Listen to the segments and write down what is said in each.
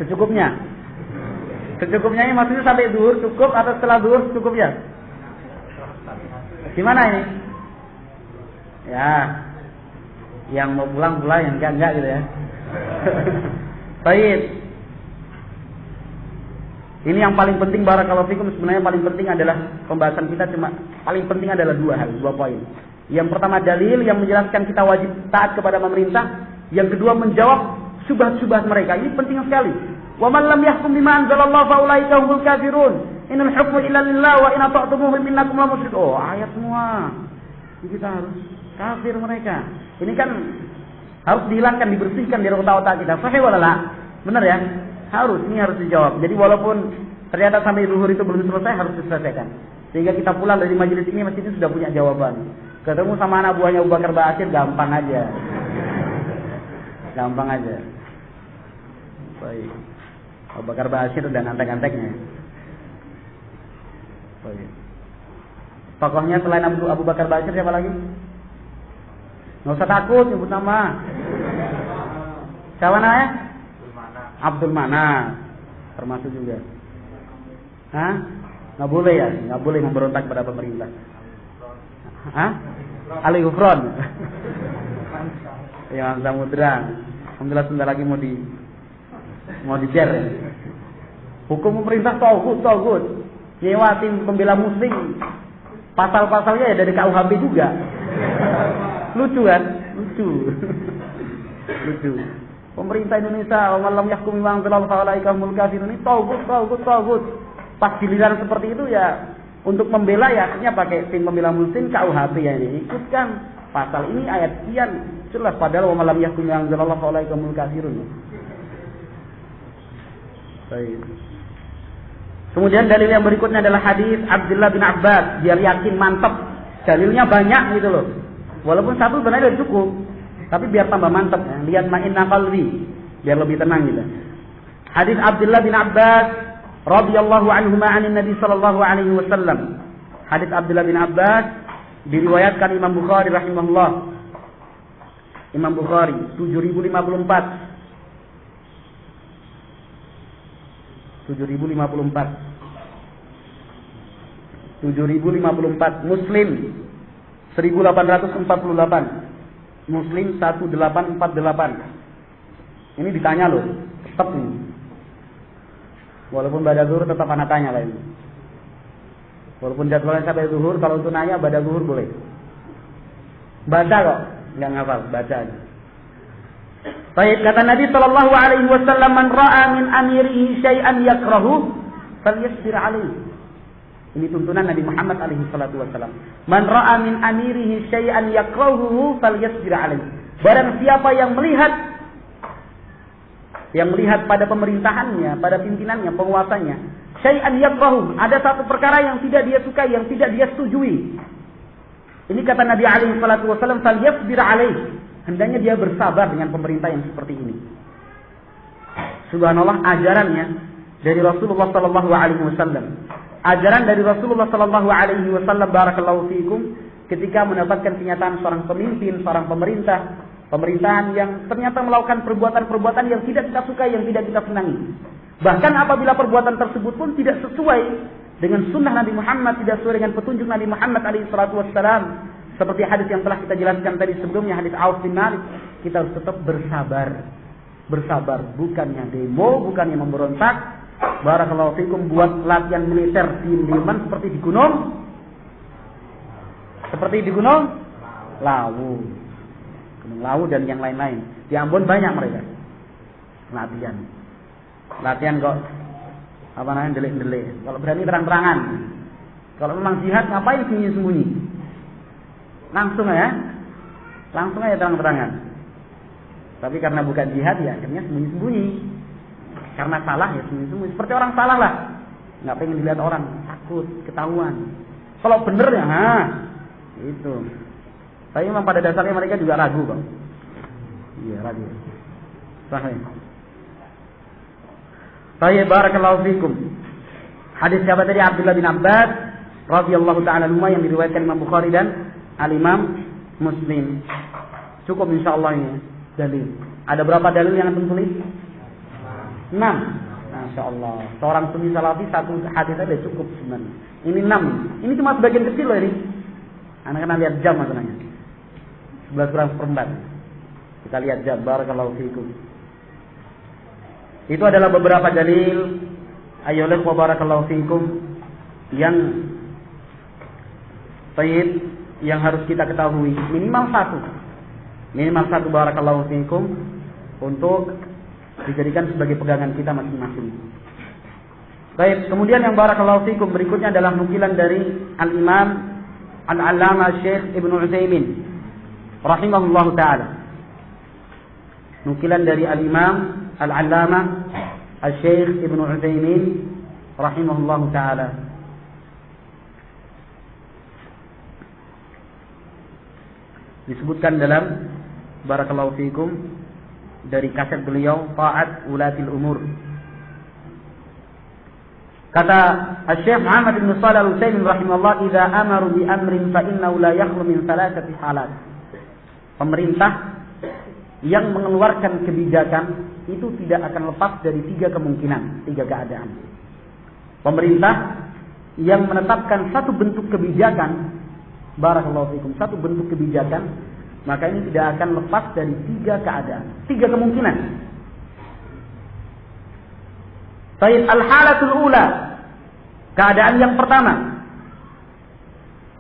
Secukupnya. Secukupnya ini maksudnya sampai zuhur cukup atau setelah zuhur cukupnya? Gimana ini? Ya, yang mau pulang, yang enggak gitu ya. Baik. Ini yang paling penting barakallahu fikum, sebenarnya paling penting adalah pembahasan kita paling penting adalah dua poin. Yang pertama dalil yang menjelaskan kita wajib taat kepada pemerintah, yang kedua menjawab syubhat-syubhat mereka. Ini penting sekali. Wa man lam yahkum bima anzalallahu fa ulaika humul kafirun. Innal hukmu illa lillah wa in ata'tumuhum innakum la musyrikun. Oh, ayat semua. Kita harus kafir mereka. Ini kan harus dihilangkan, dibersihkan dari otak-otak kita. Sahih wala la? Benar ya? Ini harus dijawab. Jadi walaupun ternyata sampai zuhur itu belum selesai, harus diselesaikan. Sehingga kita pulang dari majelis ini masjid itu sudah punya jawaban. Ketemu sama anak buahnya Abu Bakar Ba'asyir gampang aja. Gampang aja. Baik. Abu Bakar Ba'asyir udah ngantek-nganteknya. Baik. Tokohnya selain Abu Bakar Ba'asyir siapa lagi? Nggak usah takut nyebut nama. Siapa namanya? Abdul Mana. Termasuk juga. Hah? Nggak boleh ya? Nggak boleh memberontak pada pemerintah. Hah? Ali Gufron. Ya, Samudra. Alhamdulillah sebentar lagi mau di-share ya. Hukum pemerintah togut. Nyewa tim pembela muslim. Pasal-pasalnya ya dari KUHP juga. Lucu kan? Lucu. Pemerintah Indonesia, wa lam yahkum bima anzalallahu fa ulaika humul kafirun. Ini togut. Pas giliran seperti itu ya untuk membela ya akhirnya pakai tim pembela muslim KUHP ya ini. Ikutkan pasal ini ayat sekian. Jelas padahal wa lam yahkum bima anzalallahu fa ulaika humul kafirun. Baik. Kemudian dalil yang berikutnya adalah hadis Abdullah bin Abbas, biar yakin mantap. Dalilnya banyak gitu loh. Walaupun satu sebenarnya udah cukup, tapi biar tambah mantap ya. Lihat ma'inna qalbi, biar lebih tenang gitu. Hadis Abdullah bin Abbas radhiyallahu anhuma 'anin Nabi sallallahu alaihi wasallam. Hadis Abdullah bin Abbas diriwayatkan Imam Bukhari rahimahullah. Imam Bukhari 7054. 7054 Muslim 1848 Muslim 1848. Ini ditanya loh, tetap nih. Walaupun pada zuhur tetap anak tanya lah ini. Walaupun jadwalnya sampai zuhur, kalau untuk nanya pada zuhur boleh. Baca kok, nggak ngafal, baca aja. Baik, kata Nabi sallallahu alaihi wasallam, "Man ra'a min amirihi syai'an yakrahu falyasbir alaihi." Ini tuntunan Nabi Muhammad alaihi salatu wasallam. "Man ra'a min amirihi syai'an yakrahu falyasbir alaihi." Barang siapa yang melihat pada pemerintahannya, pada pimpinannya, penguasanya, syai'an yakrahu, ada satu perkara yang tidak dia sukai, yang tidak dia setujui. Ini kata Nabi alaihi salatu wasallam, falyasbir alaihi. Hendaknya dia bersabar dengan pemerintah yang seperti ini. Subhanallah, ajarannya dari Rasulullah sallallahu alaihi wasallam. Ajaran dari Rasulullah sallallahu alaihi wasallam barakallahu fiikum ketika mendapatkan kenyataan seorang pemimpin, seorang pemerintahan yang ternyata melakukan perbuatan-perbuatan yang tidak kita sukai, yang tidak kita senangi. Bahkan apabila perbuatan tersebut pun tidak sesuai dengan sunnah Nabi Muhammad, tidak sesuai dengan petunjuk Nabi Muhammad alaihi salatu wassalam. Seperti hadis yang telah kita jelaskan tadi sebelumnya, hadis Auf bin Malik, kita harus tetap bersabar. Bersabar, bukannya demo, bukannya memberontak. Barakallahu fikum, buat latihan militer di Yaman seperti di gunung. Seperti di Gunung Lawu. Gunung Lawu dan yang lain-lain. Di Ambon banyak mereka. Latihan kok delik-delik. Kalau berani terang-terangan. Kalau memang jihad ngapain sembunyi-sembunyi? Langsung aja terang-terangan. Tapi karena bukan jihad ya akhirnya sembunyi-sembunyi. Karena salah ya sembunyi-sembunyi. Seperti orang salah lah. Nggak pengen dilihat orang, takut ketahuan. Kalau bener ya, itu. Tapi memang pada dasarnya mereka juga ragu kok. Iya ragu. Sahih. Baik, barakallahu fikum. Hadis siapa tadi? Abdullah bin Abbas radhiyallahu ta'ala anhu yang diriwayatkan Imam Bukhari dan Al-Imam Muslim. Cukup insyaallah ini dalil. Ada berapa dalil yang antum tulis? 5 6. Masya Allah. Seorang sunni salafi satu hadis saja cukup sebenarnya. Ini 6. Ini cuma sebagian kecil loh ini. Anak kena lihat jam masalahnya. 11 kurang seperempat. Kita lihat jam. Barakallahu fiikum. Itu adalah beberapa dalil ayolah wa barakallahu fiikum yang baik yang harus kita ketahui. Minimal satu barakallahu fiikum untuk dijadikan sebagai pegangan kita masing-masing. Baik, kemudian yang barakallahu fiikum berikutnya adalah nukilan dari Al-Imam Al-Allamah Syekh Ibnu Utsaimin rahimahullahu taala. Nukilan dari Al-Imam Al-Allamah Syekh Ibnu Utsaimin rahimahullahu taala. Disebutkan dalam barakallahu fiikum dari kaset beliau Ta'at Ulatil Umur. Kata Syekh Muhammad bin Shalih Al-Utsaimin rahimahullah, "Idza amaru bi amrin fa innahu la yakhlu min thalathati halat." Pemerintah yang mengeluarkan kebijakan itu tidak akan lepas dari 3 kemungkinan, 3 keadaan. Pemerintah yang menetapkan satu bentuk kebijakan, barakallahu fikum, satu bentuk kebijakan, maka ini tidak akan lepas dari 3 keadaan, 3 kemungkinan. Baik, al-halatul ula, keadaan yang pertama,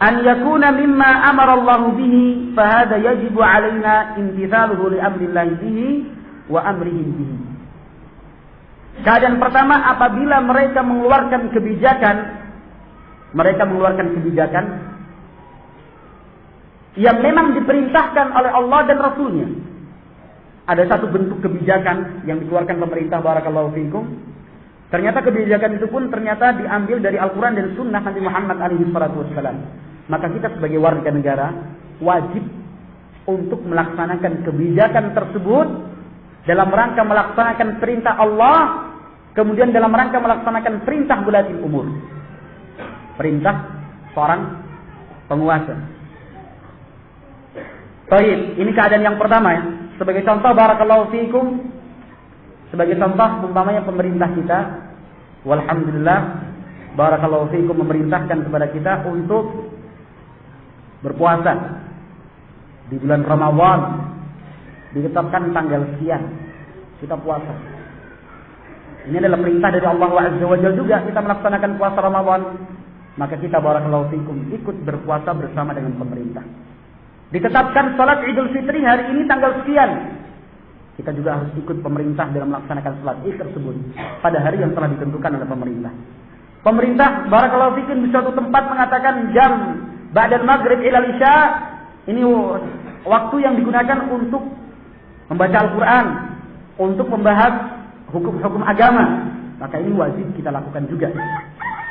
an yakuna mimma amara Allah bihi, fa hadha yajibu alaina imtithaluhu li amrillah bihi wa amrihim bihi. Keadaan pertama, apabila mereka mengeluarkan kebijakan yang memang diperintahkan oleh Allah dan Rasulnya. Ada satu bentuk kebijakan yang dikeluarkan pemerintah, barakallahu fiikum. Ternyata kebijakan itu pun ternyata diambil dari Al-Quran dan Sunnah Nabi Muhammad SAW. Maka kita sebagai warga negara wajib untuk melaksanakan kebijakan tersebut dalam rangka melaksanakan perintah Allah, kemudian dalam rangka melaksanakan perintah wulatil umur, perintah seorang penguasa. Baik, ini keadaan yang pertama ya. Sebagai contoh barakallahu fiikum, sebagai contoh umpamanya pemerintah kita, walhamdulillah barakallahu fiikum, memerintahkan kepada kita untuk berpuasa di bulan Ramadan, ditetapkan tanggal sekian kita puasa. Ini adalah perintah dari Allah Azza wa Jalla juga, kita melaksanakan puasa Ramadan, maka kita barakallahu fiikum ikut berpuasa bersama dengan pemerintah. Ditetapkan salat Idul Fitri hari ini tanggal sekian, kita juga harus ikut pemerintah dalam melaksanakan salat Id tersebut pada hari yang telah ditentukan oleh pemerintah. Pemerintah barakallahu fiikum di suatu tempat mengatakan jam ba'dal maghrib ilal isya, ini waktu yang digunakan untuk membaca Al-Quran, untuk membahas hukum-hukum agama, maka ini wajib kita lakukan juga.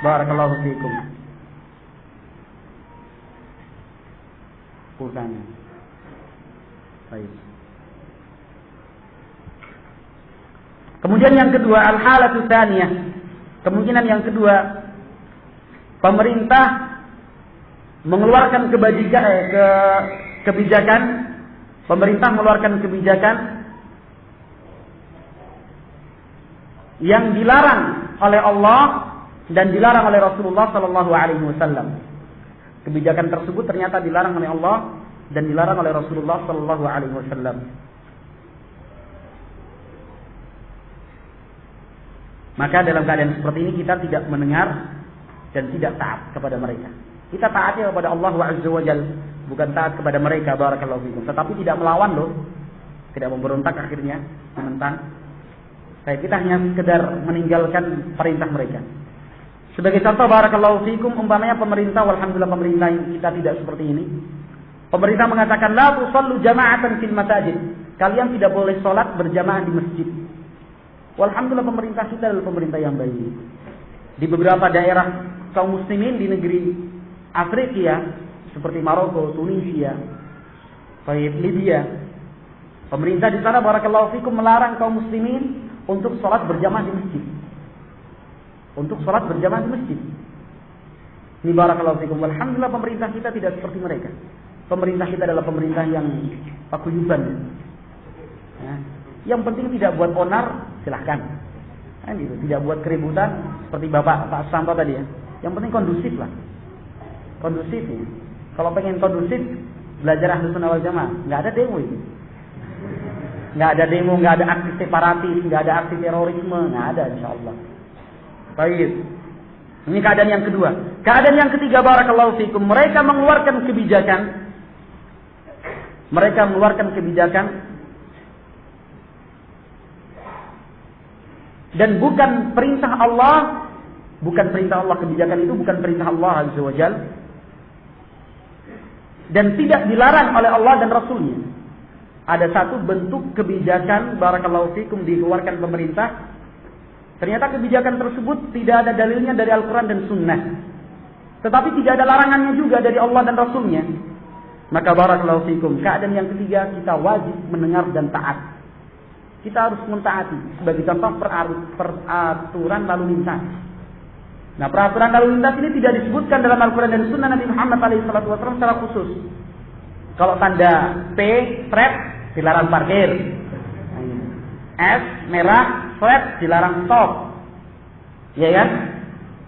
Barakallahu fiikum. Pulsanya. Baik. Kemudian yang kedua, al-halatu tsaniyah. Kemungkinan yang kedua, pemerintah mengeluarkan kebijakan, pemerintah mengeluarkan kebijakan yang dilarang oleh Allah dan dilarang oleh Rasulullah sallallahu alaihi wasallam. Kebijakan tersebut ternyata dilarang oleh Allah dan dilarang oleh Rasulullah sallallahu alaihi wasallam. Maka dalam keadaan seperti ini kita tidak mendengar dan tidak taat kepada mereka. Kita taatnya kepada Allah Azza wa Jalla, bukan taat kepada mereka, barakallahu fikum. Tetapi tidak melawan loh, tidak memberontak akhirnya, menentang. Kita hanya sekedar meninggalkan perintah mereka. Sebagai contoh barakallahu fikum, umpamanya pemerintah, walhamdulillah pemerintah kita tidak seperti ini. Pemerintah mengatakan la tusallu jama'atan fil masajid. Kalian tidak boleh salat berjamaah di masjid. Walhamdulillah pemerintah kita adalah pemerintah yang baik. Di beberapa daerah kaum muslimin di negeri Afrika seperti Maroko, Tunisia, Libya, pemerintah di sana barakallahu fikum melarang kaum muslimin untuk salat berjamaah di masjid. Untuk salat berjamaah di masjid. Ini barakallahu fikum. Alhamdulillah pemerintah kita tidak seperti mereka. Pemerintah kita adalah pemerintah yang paguyuban. Ya. Yang penting tidak buat onar, silahkan. Kan gitu, tidak buat keributan seperti Pak Santo tadi ya. Yang penting kondusif lah. Kondusif ya. Kalau pengen kondusif, belajar Ahlus Sunnah wal Jamaah, enggak ada demo itu. Enggak ada demo, enggak ada aksi separatis, enggak ada aksi terorisme, enggak ada insyaallah. Baik. Ini keadaan yang kedua. Keadaan yang ketiga, barakallahu fikum, mereka mengeluarkan kebijakan dan bukan perintah Allah, kebijakan itu bukan perintah Allah azza wajalla, dan tidak dilarang oleh Allah dan Rasulnya. Ada satu bentuk kebijakan barakallahu fikum dikeluarkan pemerintah, ternyata kebijakan tersebut tidak ada dalilnya dari Al-Quran dan Sunnah, tetapi tidak ada larangannya juga dari Allah dan Rasulnya. Maka barakallahu fikum, keadaan yang ketiga, kita wajib mendengar dan taat. Kita harus mentaati. Sebagai contoh, peraturan lalu lintas. Nah, peraturan lalu lintas ini tidak disebutkan dalam Al-Quran dan Sunnah Nabi Muhammad SAW secara khusus. Kalau tanda P, stret, dilarang parkir. S, merah, stret, dilarang stop. Ya kan?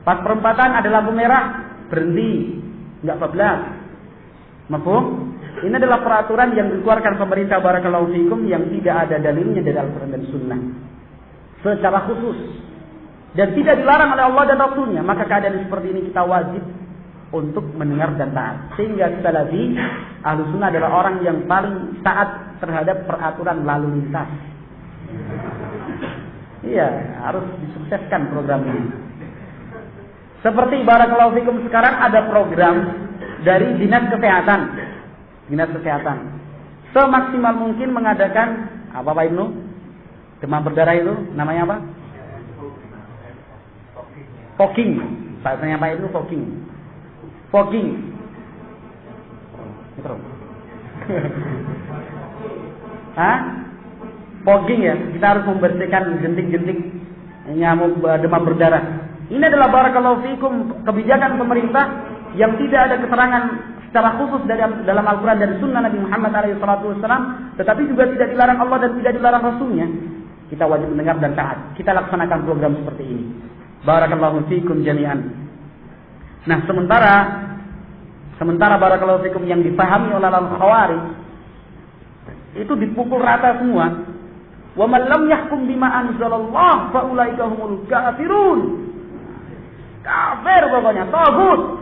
Pas perempatan ada lampu merah, berhenti. Enggak bablas. Mafhum? Ini adalah peraturan yang dikeluarkan pemerintah barakallahu fikum yang tidak ada dalilnya dari Al-Quran dan Sunnah secara khusus, dan tidak dilarang oleh Allah dan Rasulnya. Maka keadaan seperti ini kita wajib untuk mendengar dan taat. Sehingga kita lagi Ahlus Sunnah adalah orang yang paling taat terhadap peraturan lalu lintas. Iya, harus disukseskan program ini. Seperti barakallahu fikum sekarang ada program dari Dinas Kesehatan. Semaksimal mungkin mengadakan apa Pak Ibnu? Demam berdarah itu namanya apa? Fogging. Bahasanya Pak Ibnu fogging. Betul. Hah? Fogging ya. Kita harus membersihkan jentik-jentik nyamuk demam berdarah. Ini adalah barakallahu fikum kebijakan pemerintah yang tidak ada keterangan secara khusus dalam Al-Quran dan Sunnah Nabi Muhammad SAW, tetapi juga tidak dilarang Allah dan tidak dilarang Rasulnya. Kita wajib mendengar dan taat. Kita laksanakan program seperti ini. Barakallahu fikum jami'an. Nah, sementara barakallahu fikum yang dipahami oleh al-Khawarij itu dipukul rata semua. Wa man lam yahkum bima anzalallah fa ulaika humul kafirun. Kafir pokoknya, tagut.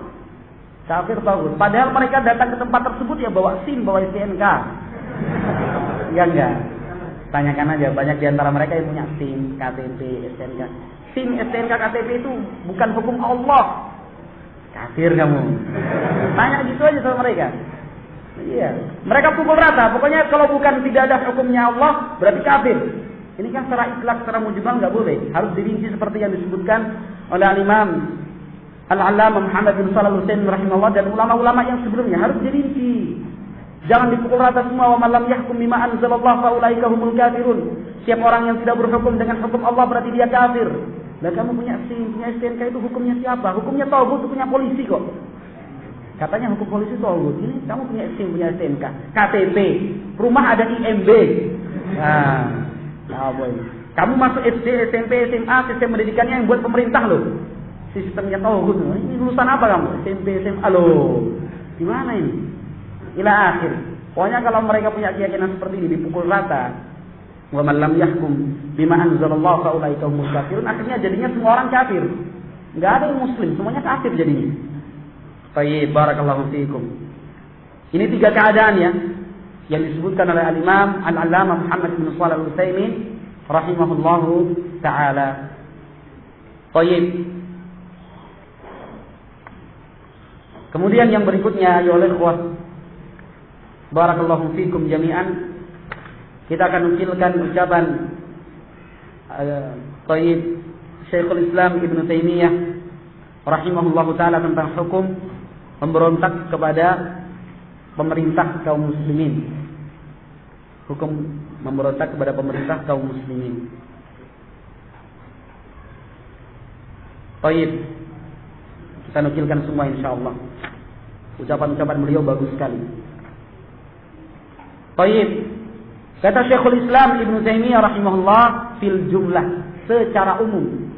Kafir tagut. Padahal mereka datang ke tempat tersebut ya bawa SIM, bawa STNK. Ya enggak. Tanyakan aja, banyak di antara mereka yang punya SIM, KTP, STNK. SIM, STNK, KTP itu bukan hukum Allah. Kafir kamu. Tanya gitu aja sama mereka. Iya. Mereka pukul rata. Pokoknya kalau bukan tidak ada hukumnya Allah, berarti kafir. Ini kan secara itlak, secara mujmal nggak boleh. Harus dirinci seperti yang disebutkan oleh Al-Imam Al-Allamah Muhammad bin Shalih Al-Utsaimin rahimahullah dan ulama-ulama yang sebelumnya. Harus dirinci. Jangan dipukul rata semua. Wa man lam yahkum bima anzalallahu fa ulaika humul kafirun. Siapa orang yang tidak berhukum dengan hukum Allah berarti dia kafir. Lah kamu punya SIM, punya STNK itu hukumnya siapa? Hukumnya taghut, punya polisi kok. Katanya hukum polisi taghut. Ini kamu punya SIM, punya STNK, KTP, rumah ada IMB. Nah, boy. Kamu masuk SD, SMP, SMA, sistem pendidikannya yang buat pemerintah loh. Sistemnya taghut. Ini lulusan apa kamu? SMP, SMA loh. Gimana ini? Ila akhir. Pokoknya kalau mereka punya keyakinan seperti ini dipukul rata. Wa man lam yahkum bima anzalallahu fa ulaika humul kafirun. Akhirnya jadinya semua orang kafir. Enggak ada yang muslim, semuanya kafir jadinya. Baik, barakallahu fiikum. Ini tiga keadaan ya yang disebutkan oleh Al-Imam Al-Allamah Muhammad bin Shalih Al-Utsaimin rahimahullahu taala. Baik. Kemudian yang berikutnya ya oleh ikhwah barakallahu fiikum jami'an, kita akan nukilkan ucapan Tayyib Syekhul Islam Ibn Taimiyah rahimahullahu taala tentang hukum memberontak kepada pemerintah kaum muslimin. Hukum memberontak kepada pemerintah kaum muslimin. Tayyib, kita nukilkan semua insyaallah. Ucapan-ucapan beliau bagus sekali. Tayyib. Kata Syekhul Islam Ibn Taimiyah rahimahullah, fil jumlah, secara umum.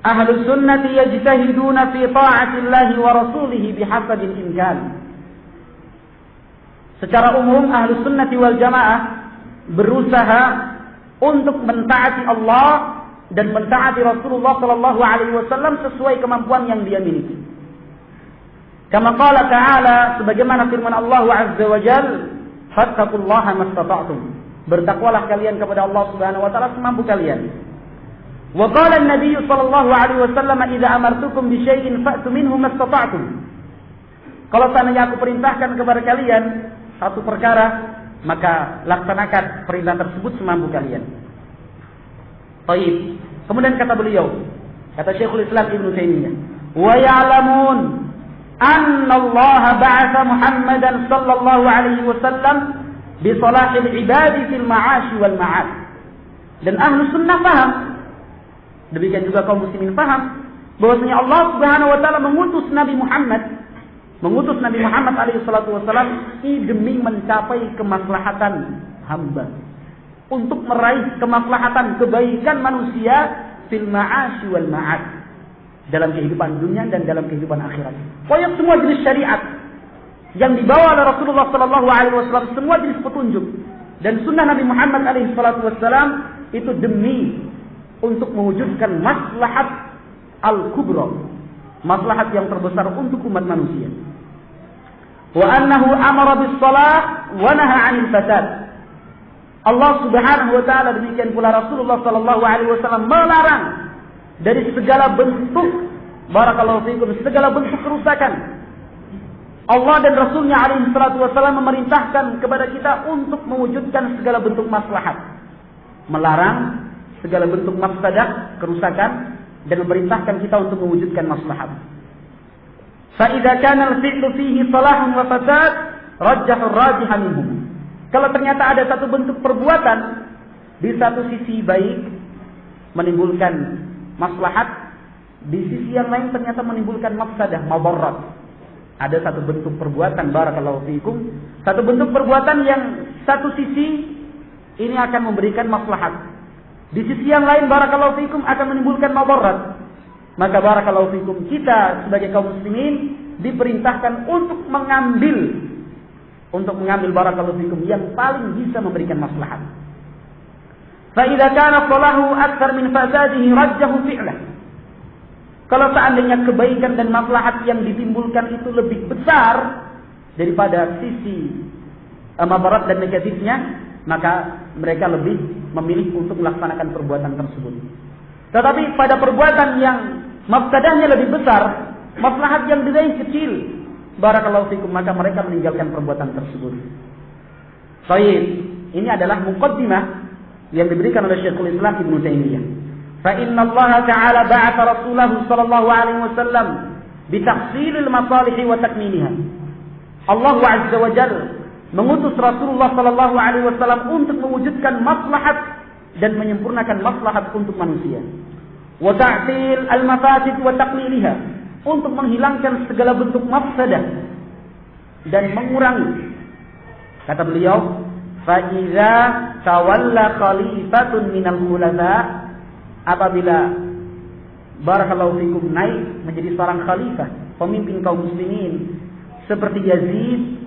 Ahlus sunnati yajtahiduna fi ta'atillahi wa rasulihi bihasabil imkan. Secara umum ahlus sunnati wal jamaah berusaha untuk mentaati Allah dan mentaati Rasulullah sallallahu alaihi wasallam sesuai kemampuan yang dia miliki. Kama qala ta'ala, sebagaimana firman Allah azza wa jalla, fattaqullaha mastata'tum. Bertakwalah kalian kepada Allah Subhanahu wa taala semampu kalian. Wa qala an-nabiy sallallahu alaihi wasallam, idza amartukum bi syai'in fa'tu minhu mastata'tum. Kalau seandainya aku perintahkan kepada kalian satu perkara, maka laksanakan perintah tersebut semampu kalian. Baik. Kemudian kata beliau, kata Syekhul Islam Ibnu Taimiyah, wa ya'lamun anna Allah ba'atha Muhammadan sallallahu alaihi wasallam bi salahil ibadi fil ma'ash wal ma'ad. Dan ahlu sunnah paham, demikian juga kaum muslimin paham, bahwasanya Allah Subhanahu wa taala mengutus Nabi Muhammad alaihi salatu wasallam demi mencapai kemaslahatan hamba, untuk meraih kemaslahatan kebaikan manusia fil ma'ash wal ma'ad, dalam kehidupan dunia dan dalam kehidupan akhirat. Pokoknya semua jenis syariat yang dibawa oleh Rasulullah sallallahu alaihi wasallam, semua jenis petunjuk dan sunnah Nabi Muhammad alaihi salatu wasallam itu demi untuk mewujudkan maslahat al-kubra, maslahat yang terbesar untuk umat manusia. Wa annahu amara bis shalah wa naha 'anil fasad. Allah Subhanahu wa taala, demikian pula Rasulullah sallallahu alaihi wasallam melarang dari segala bentuk barakallahu fikum, segala bentuk kerusakan. Allah dan Rasulnya alaihi salatu wasallam memerintahkan kepada kita untuk mewujudkan segala bentuk maslahat, melarang segala bentuk mafsadah, kerusakan, dan memerintahkan kita untuk mewujudkan maslahat. Fa idza kana al-fi'lu fihi salahun wa fasad, rajjahu ar-rajih minhum. Kalau ternyata ada satu bentuk perbuatan di satu sisi baik menimbulkan maslahat, di sisi yang lain ternyata menimbulkan mafsadah, madarrat. Ada satu bentuk perbuatan barakallahu fikum, satu bentuk perbuatan yang satu sisi ini akan memberikan maslahat, di sisi yang lain barakallahu fikum akan menimbulkan madarrat. Maka barakallahu fikum, kita sebagai kaum muslimin diperintahkan untuk mengambil barakallahu fikum yang paling bisa memberikan maslahat. Fa idza kana salahu akthar min fasadihi rajjahu fi'lah. Kalau seandainya kebaikan dan maslahat yang ditimbulkan itu lebih besar daripada sisi mabarat dan negatifnya, maka mereka lebih memilih untuk melaksanakan perbuatan tersebut. Tetapi pada perbuatan yang mafsadahnya lebih besar, maslahat yang diraih kecil, barakallahu fikum, maka mereka meninggalkan perbuatan tersebut. Baik, ini adalah muqaddimah yang diberikan oleh Syekhul Islam Ibnu Taimiyah. Fa inna Allah Ta'ala ba'atha Rasulahu sallallahu alaihi wasallam bi tahsilil masalih wa takmiliha. Allah Azza wa Jalla mengutus Rasulullah sallallahu alaihi wasallam untuk mewujudkan maslahat dan menyempurnakan maslahat untuk manusia. Wa ta'til al-mafasid wa takmiliha, untuk menghilangkan segala bentuk mafsadah dan mengurangi. Kata beliau, fa iza tawalla khalifatun minal khulafa, apabila barakallahu fikum naik menjadi seorang khalifah, pemimpin kaum muslimin seperti Yazid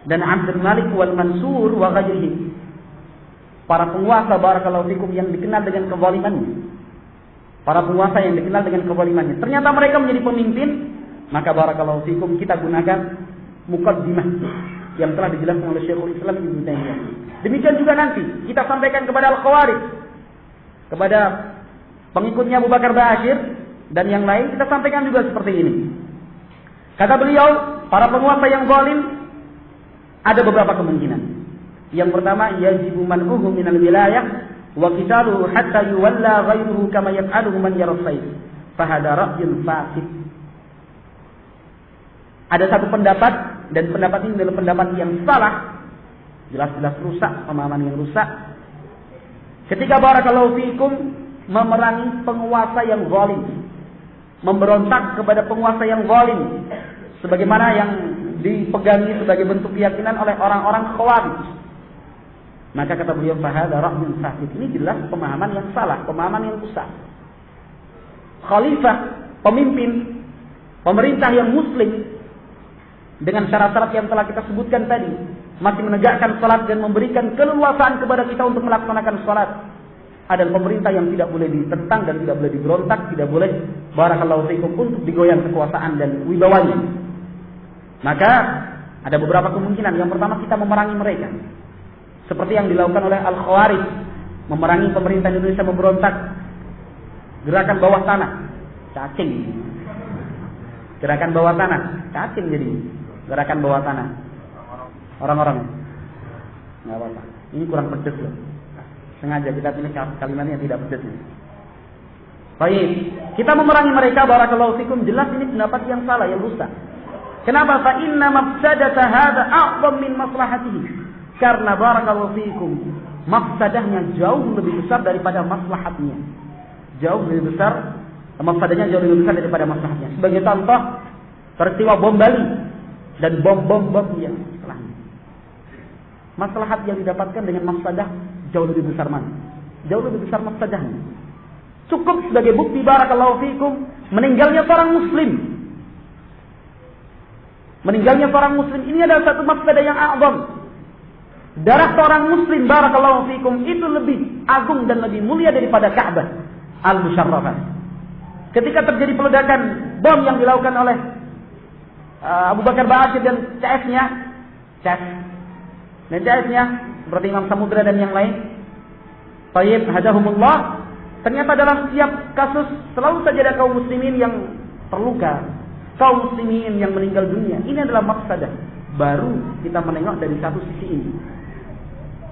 dan Abdul Malik wal Mansur wa ghairihi, para penguasa barakallahu fikum yang dikenal dengan kezalimannya, para penguasa yang dikenal dengan kezalimannya, ternyata mereka menjadi pemimpin, maka barakallahu fikum kita gunakan muqaddimah yang telah dijelaskan oleh Syekhul Islam Ibnu Taimiyah. Demikian juga nanti kita sampaikan kepada Al-Khawarij, kepada pengikutnya Abu Bakar Ba'asyir dan yang lain, kita sampaikan juga seperti ini. Kata beliau, para penguasa yang zalim ada beberapa kemungkinan. Yang pertama, yajibu man'uhu minal wilayah wa qitaluhu hatta yuwalla ghairuhu kama yaf'aluhu man yara sayf. Fa hada ra'yun fasid. Ada satu pendapat, dan pendapat ini adalah pendapat yang salah, jelas-jelas rusak, pemahaman yang rusak. Ketika barakallahu fikum memerangi penguasa yang zalim, memberontak kepada penguasa yang zalim, sebagaimana yang dipegangi sebagai bentuk keyakinan oleh orang-orang Khawarij. Maka kata beliau, fahadha ra'yun fasid. Ini jelas pemahaman yang salah, pemahaman yang rusak. Khalifah, pemimpin, pemerintah yang muslim dengan syarat-syarat yang telah kita sebutkan tadi, masih menegakkan salat dan memberikan keleluasaan kepada kita untuk melaksanakan salat, adalah pemerintah yang tidak boleh ditentang dan tidak boleh diberontak, tidak boleh barakallahu fikum untuk digoyang kekuasaan dan wibawanya. Maka ada beberapa kemungkinan. Yang pertama, kita memerangi mereka. Seperti yang dilakukan oleh Al-Khawarij, memerangi pemerintah Indonesia, memberontak. Gerakan bawah tanah, cacing. Gerakan bawah tanah, cacing jadi. Gerakan bawah tanah. Orang-orang. Nggak apa-apa. Ini kurang pedes loh. Sengaja kita pilih kalimat yang tidak pedes. Baik, kita memerangi mereka, barakallahu fikum. Jelas ini pendapat yang salah, yang rusak. Kenapa? Fa inna mafsadata hadza a'zam min maslahatihi. Karena barakallahu fikum, mafsadahnya jauh lebih besar daripada maslahatnya. Jauh lebih besar, mafsadahnya jauh lebih besar daripada maslahatnya. Sebagai contoh, peristiwa bom Bali dan bom yang setelahnya. Maslahat yang didapatkan dengan mafsadah jauh lebih besar mana? Jauh lebih besar mafsadahnya. Cukup sebagai bukti barakallahu fikum meninggalnya seorang muslim. Meninggalnya seorang muslim ini adalah satu mafsadah yang a'zam. Darah seorang muslim barakallahu fikum itu lebih agung dan lebih mulia daripada Ka'bah al-Musharrafah. Ketika terjadi peledakan bom yang dilakukan oleh Abu Bakar Ba'asyir dan CS-nya seperti Imam Samudra dan yang lain, Tayyib hadahumullah, ternyata dalam setiap kasus selalu saja ada kaum muslimin yang terluka, kaum muslimin yang meninggal dunia. Ini adalah mafsadah. Baru kita menengok dari satu sisi ini.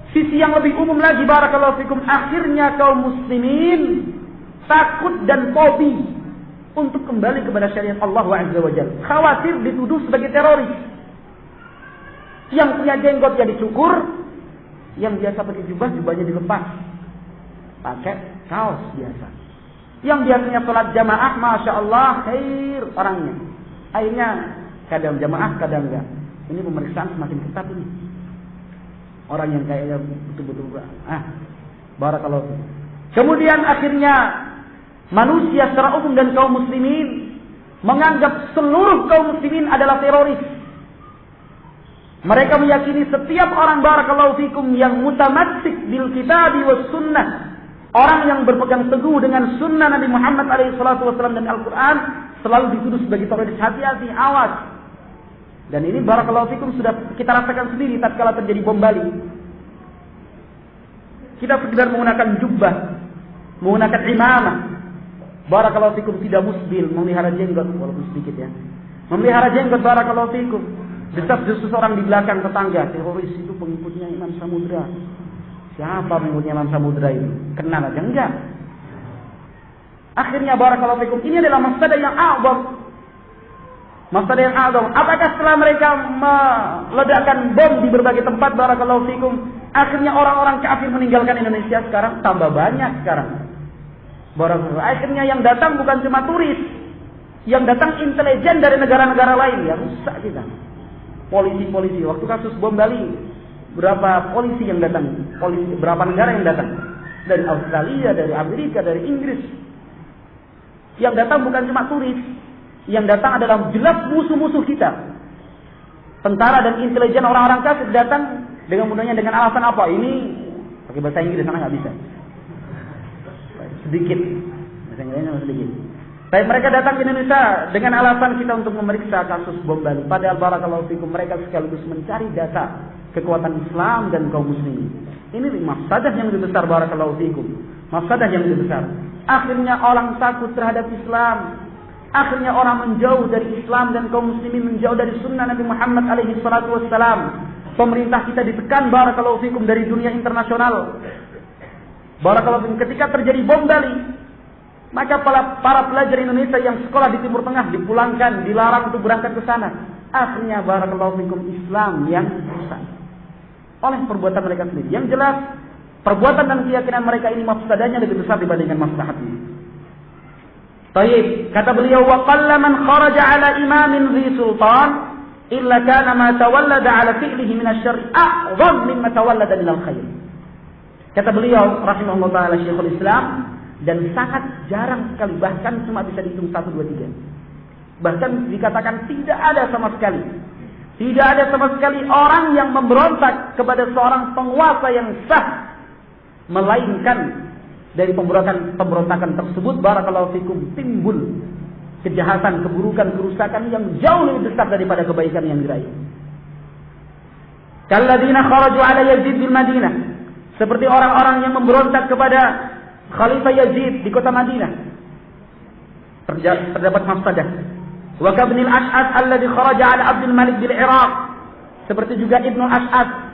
Sisi yang lebih umum lagi barakallahu fikum, akhirnya kaum muslimin takut dan fobi untuk kembali kepada syariat Allah Azza wa Jalla. Khawatir dituduh sebagai teroris. Yang punya jenggot jadi cukur, yang biasa pakai jubahnya dilepas, pakai kaos biasa. Yang biasanya sholat jamaah, masya Allah, khair orangnya. Akhirnya kadang jamaah, kadang enggak. Ini pemeriksaan semakin ketat ini. Orang yang kayaknya betul-betul barakallahu fikum. Kemudian akhirnya manusia secara umum dan kaum muslimin menganggap seluruh kaum muslimin adalah teroris. Mereka meyakini setiap orang barakallahu fikum yang mutamassik bil kitabi was sunnah, orang yang berpegang teguh dengan sunnah Nabi Muhammad SAW dan Al-Quran, selalu dituduh sebagai teroris. Hati-hati, awas. Dan ini barakallahu fikum sudah kita rasakan sendiri tatkala terjadi bom Bali. Kita sekedar menggunakan jubah, menggunakan imamah, barakallahu fikum, tidak musbil, memelihara jenggot walaupun sedikit ya. Memelihara jenggot barakallahu fikum. Desas-desus orang di belakang tetangga, teroris itu pengikutnya Imam Samudra. Siapa pengikutnya Imam Samudra itu? Kenal aja enggak? Akhirnya barakallahu fikum, ini adalah mafsadah yang a'zam. Mafsadah yang a'zam. Apakah setelah mereka meledakkan bom di berbagai tempat barakallahu fikum, akhirnya orang-orang kafir meninggalkan Indonesia sekarang? Tambah banyak sekarang. Barakallahu. Akhirnya yang datang bukan cuma turis, yang datang intelijen dari negara-negara lain. Ya rusak kita. Polisi-polisi. Waktu kasus bom Bali, berapa polisi yang datang? Polisi, berapa negara yang datang? Dari Australia, dari Amerika, dari Inggris. Yang datang bukan cuma turis, yang datang adalah jelas musuh-musuh kita. Tentara dan intelijen orang-orang kafir datang dengan mudahnya dengan alasan apa? Ini pakai bahasa Inggris, sana nggak bisa. Sedikit, bahasa Inggrisnya sedikit. Tapi mereka datang ke Indonesia dengan alasan kita untuk memeriksa kasus bom Bali. Padahal barakallahu fikum, mereka sekaligus mencari data kekuatan Islam dan kaum muslimin. Ini mafsadah yang lebih besar barakallahu fikum. Mafsadah yang lebih besar. Akhirnya orang takut terhadap Islam. Akhirnya orang menjauh dari Islam dan kaum muslimin menjauh dari sunnah Nabi Muhammad alaihi salatu wassalam. Pemerintah kita ditekan barakallahu fikum dari dunia internasional. Barakallahu fikum, ketika terjadi bom Bali, maka para pelajar Indonesia yang sekolah di Timur Tengah dipulangkan, dilarang untuk berangkat ke sana. Akhirnya barakallahu fikum, Islam yang rusak oleh perbuatan mereka sendiri. Yang jelas, perbuatan dan keyakinan mereka ini mafsadahnya lebih besar dibandingkan maslahatnya. Baik, kata beliau, wa qalla man kharaja ala imamin dhi sultan illa kana ma tawallada ala fi'lihi min asy-syarri a'zam mimma tawallada min al-khair. Kata beliau rahimahullah taala Syekhul Islam, dan sangat jarang sekali, bahkan cuma bisa dihitung 1, 2, 3. Bahkan dikatakan tidak ada sama sekali. Tidak ada sama sekali orang yang memberontak kepada seorang penguasa yang sah, melainkan dari pemberontakan tersebut barakallahu fikum timbul kejahatan, keburukan, kerusakan yang jauh lebih besar daripada kebaikan yang diraih. Kalladzina kharaju ala Yazid bil Madinah, seperti orang-orang yang memberontak kepada Khalifah Yazid di kota Madinah. Terdapat mafsadah. Wa kabnil Ash'ath alladhi kharaja ala Abdul Malik bil Iraq, seperti juga Ibnu Ash'ath,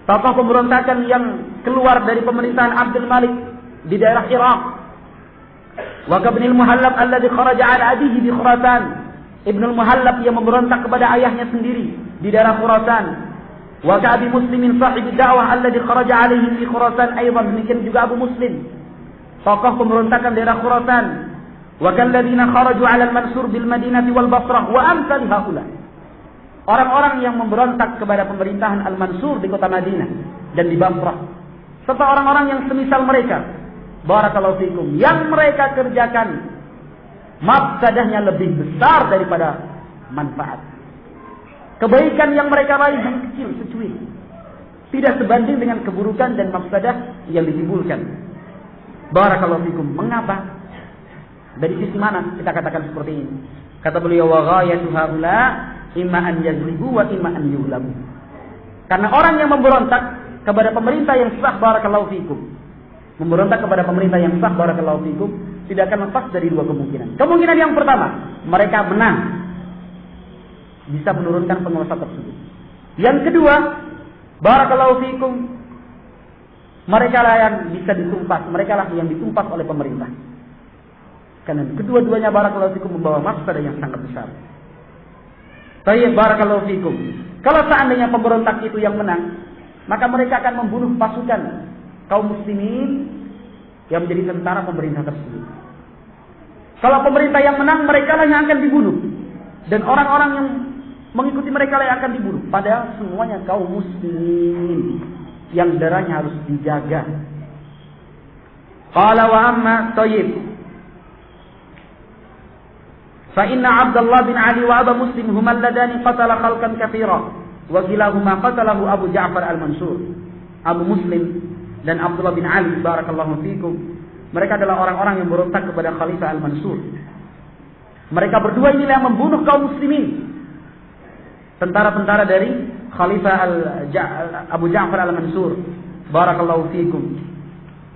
tokoh pemberontakan yang keluar dari pemerintahan Abdul Malik di daerah Irak. Wa kabnil Muhallab alladhi kharaja ala abihi di Khurasan, Ibnu Muhallab yang memberontak kepada ayahnya sendiri di daerah Khurasan. Wa ka'bi Muslimin sahib dakwah alladhi kharaja alaihi fi Khurasan aidan, demikian juga Abu Muslim, tokoh pemberontakan daerah Khurasan. Wa kalladzina kharaju 'ala al-Mansur bil Madinati wal Basrah wa amsal haula. Orang-orang yang memberontak kepada pemerintahan Al-Mansur di kota Madinah dan di Basrah, serta orang-orang yang semisal mereka, barakallahu fikum, yang mereka kerjakan mafsadahnya lebih besar daripada manfaat. Kebaikan yang mereka raih yang kecil, secuil, tidak sebanding dengan keburukan dan mafsadah yang ditimbulkan. Barakallahu fikum. Mengapa? Dari sisi mana kita katakan seperti ini? Kata beliau, wa ghayatu haula imma an yazlibu wa imma an yughlabu. Karena orang yang memberontak kepada pemerintah yang sah, barakallahu fikum, memberontak kepada pemerintah yang sah, barakallahu fikum, tidak akan lepas dari dua kemungkinan. Kemungkinan yang pertama, mereka menang, bisa menurunkan penguasa tersebut. Yang kedua, barakallahu fikum, mereka lah yang bisa ditumpas, mereka lah yang ditumpas oleh pemerintah. Karena kedua-duanya barakallahu fikum membawa mafsadah yang sangat besar. Tayyib, barakallahu fikum. Kalau seandainya pemberontak itu yang menang, maka mereka akan membunuh pasukan kaum muslimin yang menjadi tentara pemerintah tersebut. Kalau pemerintah yang menang, mereka lah yang akan dibunuh. Dan orang-orang yang mengikuti mereka lah yang akan dibunuh. Padahal semuanya kaum muslimin yang darahnya harus dijaga. Qala wa amma tayyib. Fa inna Abdullah bin Ali wa Abu Muslim huma alladani qatala khalqan katsira wa kilahuma qatalahu Abu Ja'far al-Mansur. Abu Muslim dan Abdullah bin Ali, barakallahu fikum, mereka adalah orang-orang yang berontak kepada Khalifah al-Mansur. Mereka berdua inilah yang membunuh kaum muslimin, tentara-tentara dari Khalifah Abu Ja'far al-Mansur, barakallahu fikum.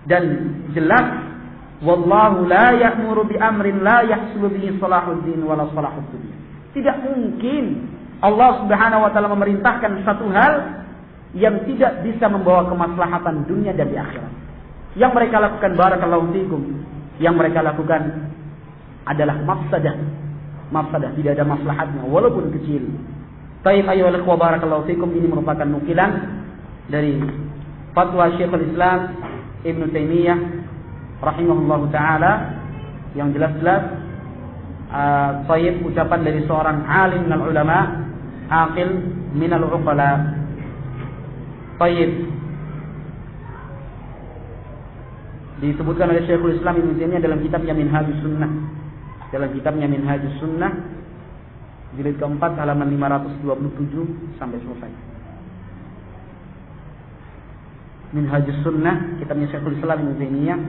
Dan jelas, wallahu la ya'muru bi amrin la yahsulu bihi salahuddin wala salahud dunya. Tidak mungkin Allah Subhanahu wa taala memerintahkan satu hal yang tidak bisa membawa kemaslahatan dunia dan di akhirat. Yang mereka lakukan, barakallahu fikum, yang mereka lakukan adalah mafsadah. Mafsadah, tidak ada maslahatnya walaupun kecil. Taib ayyuhal ikhwah, barakallahu fikum, ini merupakan nukilan dari fatwa Syekhul Islam Ibnu Taimiyah rahimahullahu ta'ala, yang jelas-jelas tayyib, ucapan dari seorang alim minal ulama, aqil minal uqala. Tayyib, disebutkan oleh Syekhul Islam Ibnu Taimiyah dalam kitabnya Minhajus Sunnah. Dalam kitabnya Minhajus Sunnah, jilid keempat, halaman 527 sampai selesai. Minhajus Sunnah, kitabnya Syekhul Islam Ibnu Taimiyah,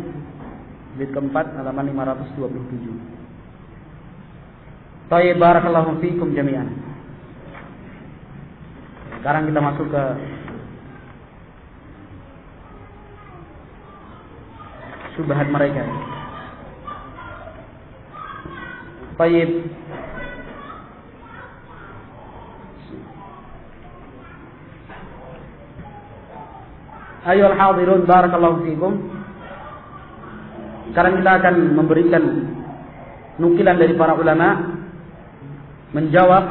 jilid keempat, halaman 527. Tayyib, barakallahu fikum jami'an. Sekarang kita masuk ke syubhat mereka. Tayyib. Ayyuhal hadirun, barakallahu fikum. Sekarang kita akan memberikan nukilan dari para ulama menjawab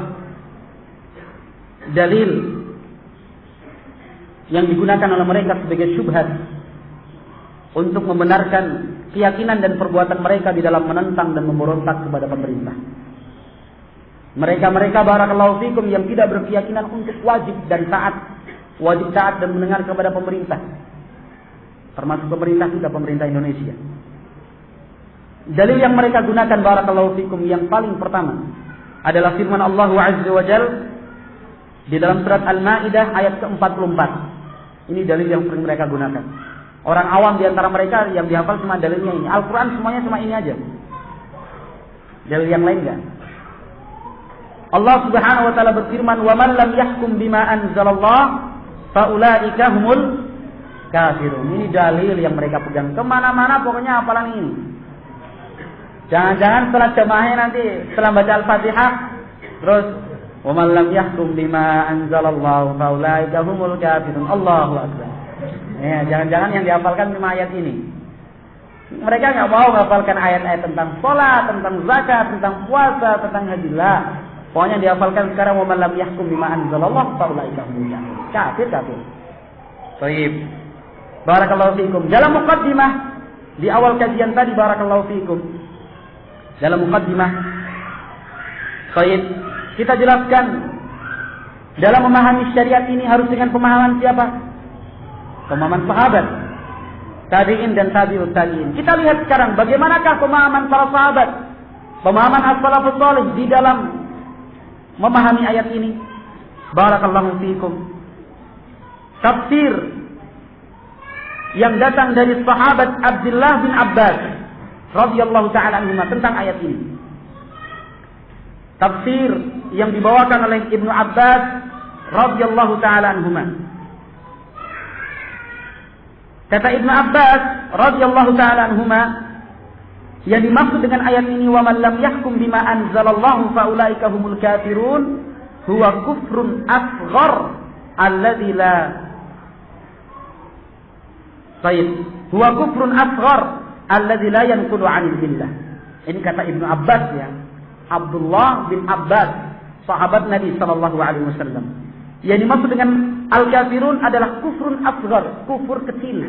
dalil yang digunakan oleh mereka sebagai syubhat untuk membenarkan keyakinan dan perbuatan mereka di dalam menentang dan memberontak kepada pemerintah. Mereka barakallahu fikum yang tidak berkeyakinan untuk wajib dan taat, wajib taat dan mendengar kepada pemerintah. termasuk pemerintah kita, pemerintah Indonesia. Dalil yang mereka gunakan barakallahu fikum yang paling pertama adalah firman Allah Azza wa Jalla di dalam surat Al-Maidah ayat ke-44. Ini dalil yang sering mereka gunakan. Orang awam di antara mereka yang dihafal cuma dalilnya ini. Al-Qur'an semuanya cuma ini aja. Dalil yang lain enggak. Allah Subhanahu wa taala berfirman, "Wa man lam yahkum bima anzalallah fa ulaika humul kafirun." Ini dalil yang mereka pegang kemana-mana, pokoknya hafalan ini. Jangan-jangan setelah jamaahnya nanti setelah baca Al-Fatihah terus wa man lam yahkum bima anzalallahu fa ulaika humul kafirun. Allahu akbar. Ya, jangan-jangan yang dihafalkan cuma ayat ini. Mereka enggak mau menghafalkan ayat-ayat tentang salat, tentang zakat, tentang puasa, tentang haji. Pokoknya yang dihafalkan sekarang wa man lam yahkum bima anzalallahu fa ulaika humul kafirun. Kafir. Baik. Barakallahu fikum. Dalam muqaddimah di awal kajian tadi barakallahu fikum. Dalam muqaddimah baik, kita jelaskan dalam memahami syariat ini harus dengan pemahaman siapa? Pemahaman sahabat, tabi'in dan tabi'ut tabi'in. Kita lihat sekarang bagaimanakah pemahaman para sahabat, pemahaman as-salafus salih di dalam memahami ayat ini. Barakallahu fikum. Tafsir yang datang dari sahabat Abdullah bin Abbas radhiyallahu ta'ala anhuma tentang ayat ini. Tafsir yang dibawakan oleh Ibnu Abbas radhiyallahu ta'ala anhuma. Kata Ibnu Abbas radhiyallahu ta'ala anhuma, yang dimaksud dengan ayat ini wa man lam yahkum bima anzalallahu fa ulaika humul kafirun huwa kufrun asghar alladzi la huwa kufrun asghar alladzi la yanqulu 'anil billah. Ini kata Ibnu Abbas ya. Abdullah bin Abbas, sahabat Nabi sallallahu alaihi wasallam. Yang dimaksud dengan al-kafirun adalah kufrun asghar, kufur kecil.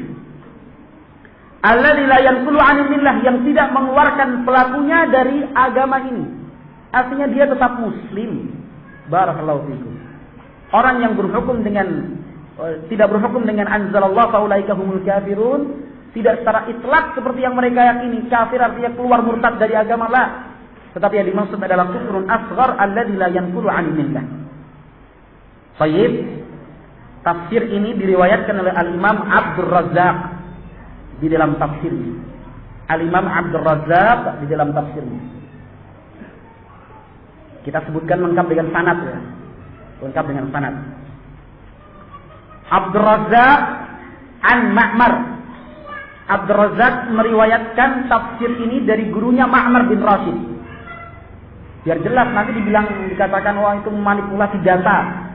Alladzi la yanqulu 'anil billah, yang tidak mengeluarkan pelakunya dari agama ini. Artinya dia tetap muslim. Barakallahu fikum. Orang yang berhukum dengan tidak berhukum dengan anzalallah fa ulaika humul kafirun, tidak secara itlak seperti yang mereka yakini, kafir artinya keluar murtad dari agama lah. Tetapi yang dimaksud adalah kufrun asghar alladzi la yanqulu 'anil millah. Baik. Tafsir ini diriwayatkan oleh Al-Imam Abdul Razzaq di dalam tafsirnya. Al-Imam Abdul Razzaq di dalam tafsirnya. Kita sebutkan lengkap dengan sanad ya. Lengkap dengan sanad. Abdul Razzaq an Ma'mar. Abdul Razzaq meriwayatkan tafsir ini dari gurunya Ma'mar bin Rashid. Biar jelas nanti dikatakan wah itu memanipulasi data.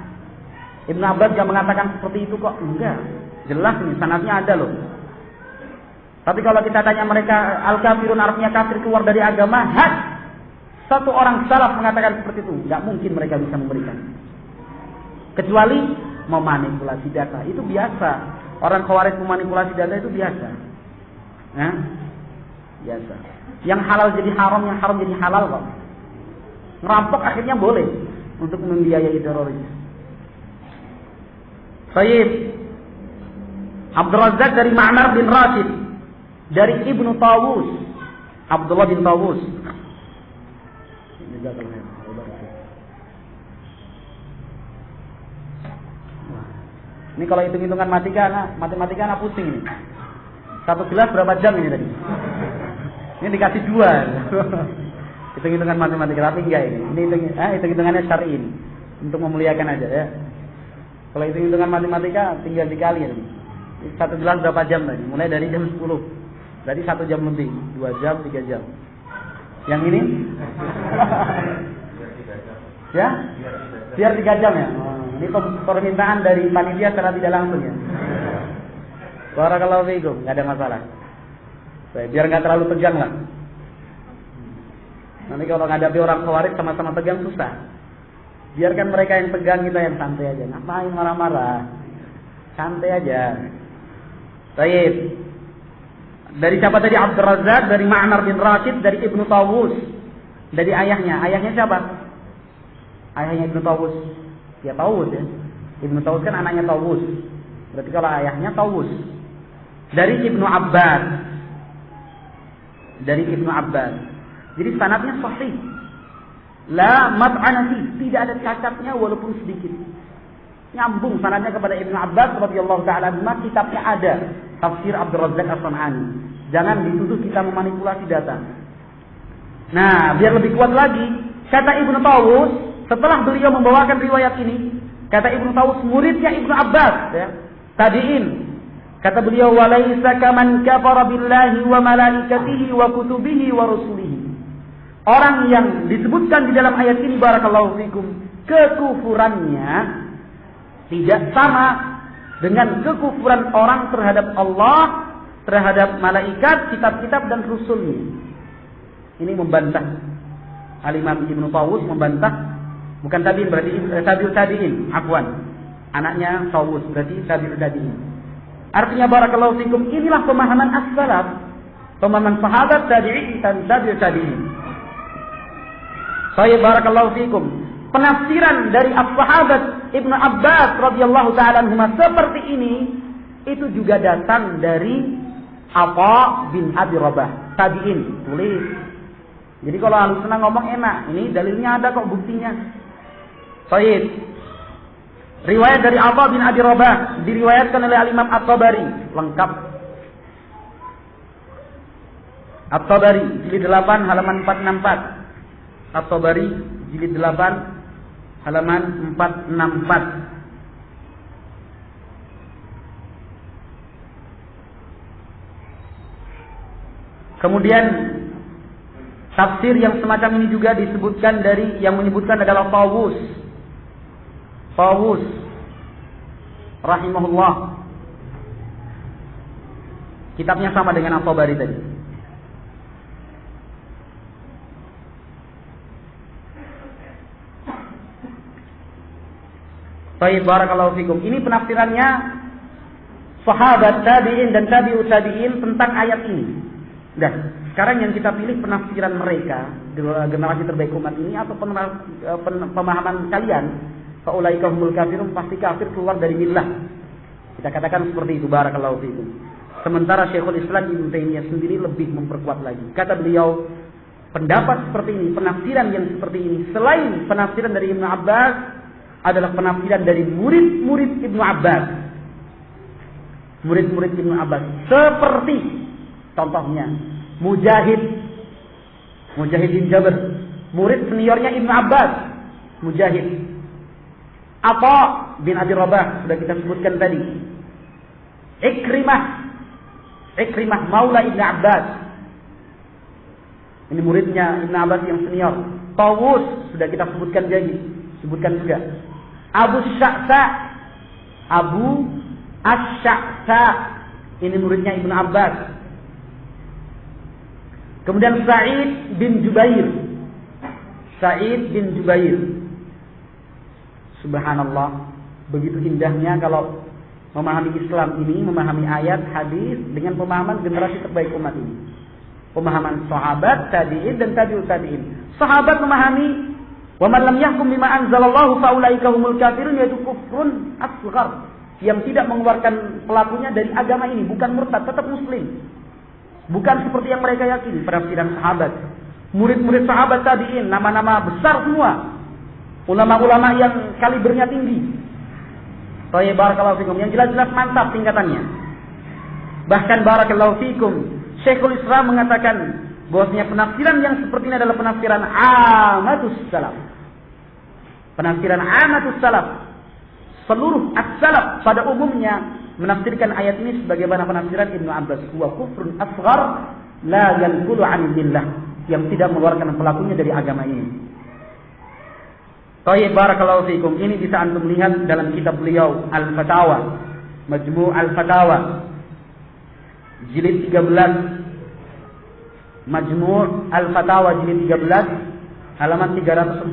Ibnu Abbas yang mengatakan seperti itu kok. Enggak. Jelas nih sanadnya ada loh. Tapi kalau kita tanya mereka al-kafirun artinya kafir keluar dari agama, satu orang salaf mengatakan seperti itu, enggak mungkin mereka bisa memberikan. Kecuali memanipulasi data. Itu biasa. Orang Khawarij memanipulasi data itu biasa. Nah, biasa. Yang halal jadi haram, yang haram jadi halal kok. Ngerampok akhirnya boleh untuk membiayai teroris. Baik. Abdul Razzaq dari Ma'mar bin Rashid, dari Ibnu Tawus, Abdullah bin Tawus. Ini kalau hitung-hitungan matematika anak pusing ini. Satu gelas berapa jam ini tadi? Ini dikasih 2. Hitung-hitungan matematika, tapi enggak ini. Ini hitung-hitungannya syar'i ini. Untuk memuliakan aja ya. Kalau hitung-hitungan matematika tinggal dikali ya. Satu gelas berapa jam tadi? Mulai dari jam 10. Berarti 1 jam lebih. 2 jam, 3 jam. Yang ini? Ya? Biar 3 jam ya? Ini permintaan dari panitia secara tidak langsung ya. Barakallahu fiikum, enggak ada masalah. Biar enggak terlalu tegang lah. Nanti kalau ngadepi orang Khawarij sama-sama tegang susah. Biarkan mereka yang tegang, kita yang santai aja. Ngapain marah-marah? Santai aja. Baik. Dari siapa tadi? Abdul Razzaq, dari Ma'mar bin Rashid, dari Ibnu Tawus. Dari ayahnya. Ayahnya siapa? Ayahnya Ibnu Tawus. Ya Tawus ya. Ibnu Tawus kan anaknya Tawus. Berarti kalau ayahnya Tawus. dari Ibnu Abbas. Dari Ibnu Abbas. Jadi sanadnya sahih. La mat'anati, tidak ada cacatnya walaupun sedikit. Nyambung sanadnya kepada Ibnu Abbas radhiyallahu taala anhu, kitabnya ada, Tafsir Abdul Razzaq As-San'ani. Jangan dituduh kita memanipulasi data. Nah, biar lebih kuat lagi, kata Ibnu Tawus, setelah beliau membawakan riwayat ini, kata Ibnu Tawus, muridnya Ibnu Abbas, ya, tabi'in. Kata beliau, "Walaisa kaman kafara billahi wa malaikatihi wa kutubihi wa rusulihi." Orang yang disebutkan di dalam ayat ini, barakallahu fikum, kekufurannya tidak sama dengan kekufuran orang terhadap Allah, terhadap malaikat, kitab-kitab dan rasulnya. Ini membantah. Al-Imam Ibnu Tawus membantah, bukan tabi'in berarti tabi'ut tabi'in, afwan. Anaknya Tawus berarti tabi'ut tabi'in. Artinya barakallahu fikum, inilah pemahaman as-salaf, pemahaman sahabat, tabi'in dan tabi'ut tabi'in. Baik, barakallahu fikum. Penafsiran dari as-sahabat Ibnu Abbas radhiyallahu taala anhuma seperti ini itu juga datang dari Atha bin Abi Rabah, tabi'in, tulis. Jadi kalau Ahlussunnah ngomong enak, ini dalilnya ada kok, buktinya. Baik. Riwayat dari Atha bin Abi Rabah diriwayatkan oleh Al-Imam At-Tabari, lengkap. At-Tabari jilid 8 halaman 464. At-Tabari jilid 8 halaman 464. Kemudian tafsir yang semacam ini juga disebutkan dari yang menyebutkan adalah Tawus rahimahullah. Kitabnya sama dengan At-Tabari tadi. Baik, barakallahu fikum. Ini penafsirannya sahabat, tabi'in dan tabi'ut tabi'in tentang ayat ini. Dah, sekarang yang kita pilih penafsiran mereka, generasi terbaik umat ini, atau pemahaman kalian, faulaika humul kafirun, pasti kafir, keluar dari millah. Kita katakan seperti itu, barakallahu fikum. Sementara Syekhul Islam Ibnu Taimiyah sendiri lebih memperkuat lagi. Kata beliau, pendapat seperti ini, penafsiran yang seperti ini, selain penafsiran dari Ibnu Abbas, adalah penafsiran dari murid-murid Ibnu Abbas. Murid-murid Ibnu Abbas. Seperti contohnya Mujahid bin Jabr, murid seniornya Ibnu Abbas, Mujahid. Atha bin Abi Rabah sudah kita sebutkan tadi. Ikrimah maula Ibnu Abbas. Ini muridnya Ibnu Abbas yang senior. Tawus sudah kita sebutkan juga. Abu Ash-Sha'sa, ini muridnya Ibnu Abbas. Kemudian Sa'id bin Jubair. Subhanallah, begitu indahnya kalau memahami Islam ini, memahami ayat, hadis dengan pemahaman generasi terbaik umat ini. Pemahaman sahabat, tabi'in dan tabi'ut tabi'in. Sahabat memahami wa man lam yahkum bima anzalallahu faulaika humul kafirun, yaitu kufrun asghar, yang tidak mengeluarkan pelakunya dari agama ini, bukan murtad, tetap muslim. Bukan seperti yang mereka yakini. Penafsiran sahabat, murid-murid sahabat tabi'in, nama-nama besar semua, ulama-ulama yang kalibernya tinggi. Baik, barakallahu fikum, yang jelas-jelas mantap tingkatannya. Bahkan barakallahu fikum, Syekhul Islam mengatakan bahwasanya penafsiran yang seperti ini adalah penafsiran amatus salaf. Penafsiran amatus salaf. Seluruh as-salaf pada umumnya menafsirkan ayat ini sebagaimana penafsiran Ibnu Abbas, huwa kufrun asghar la yanqulu 'anil millah, yang tidak mengeluarkan pelakunya dari agama ini. Baik, barakallahu fikum. Ini bisa antum lihat dalam kitab beliau Al-Fatawa, Majmu' Al-Fatawa jilid 13. Majmu' Al-Fatawa jilid 13 halaman 347.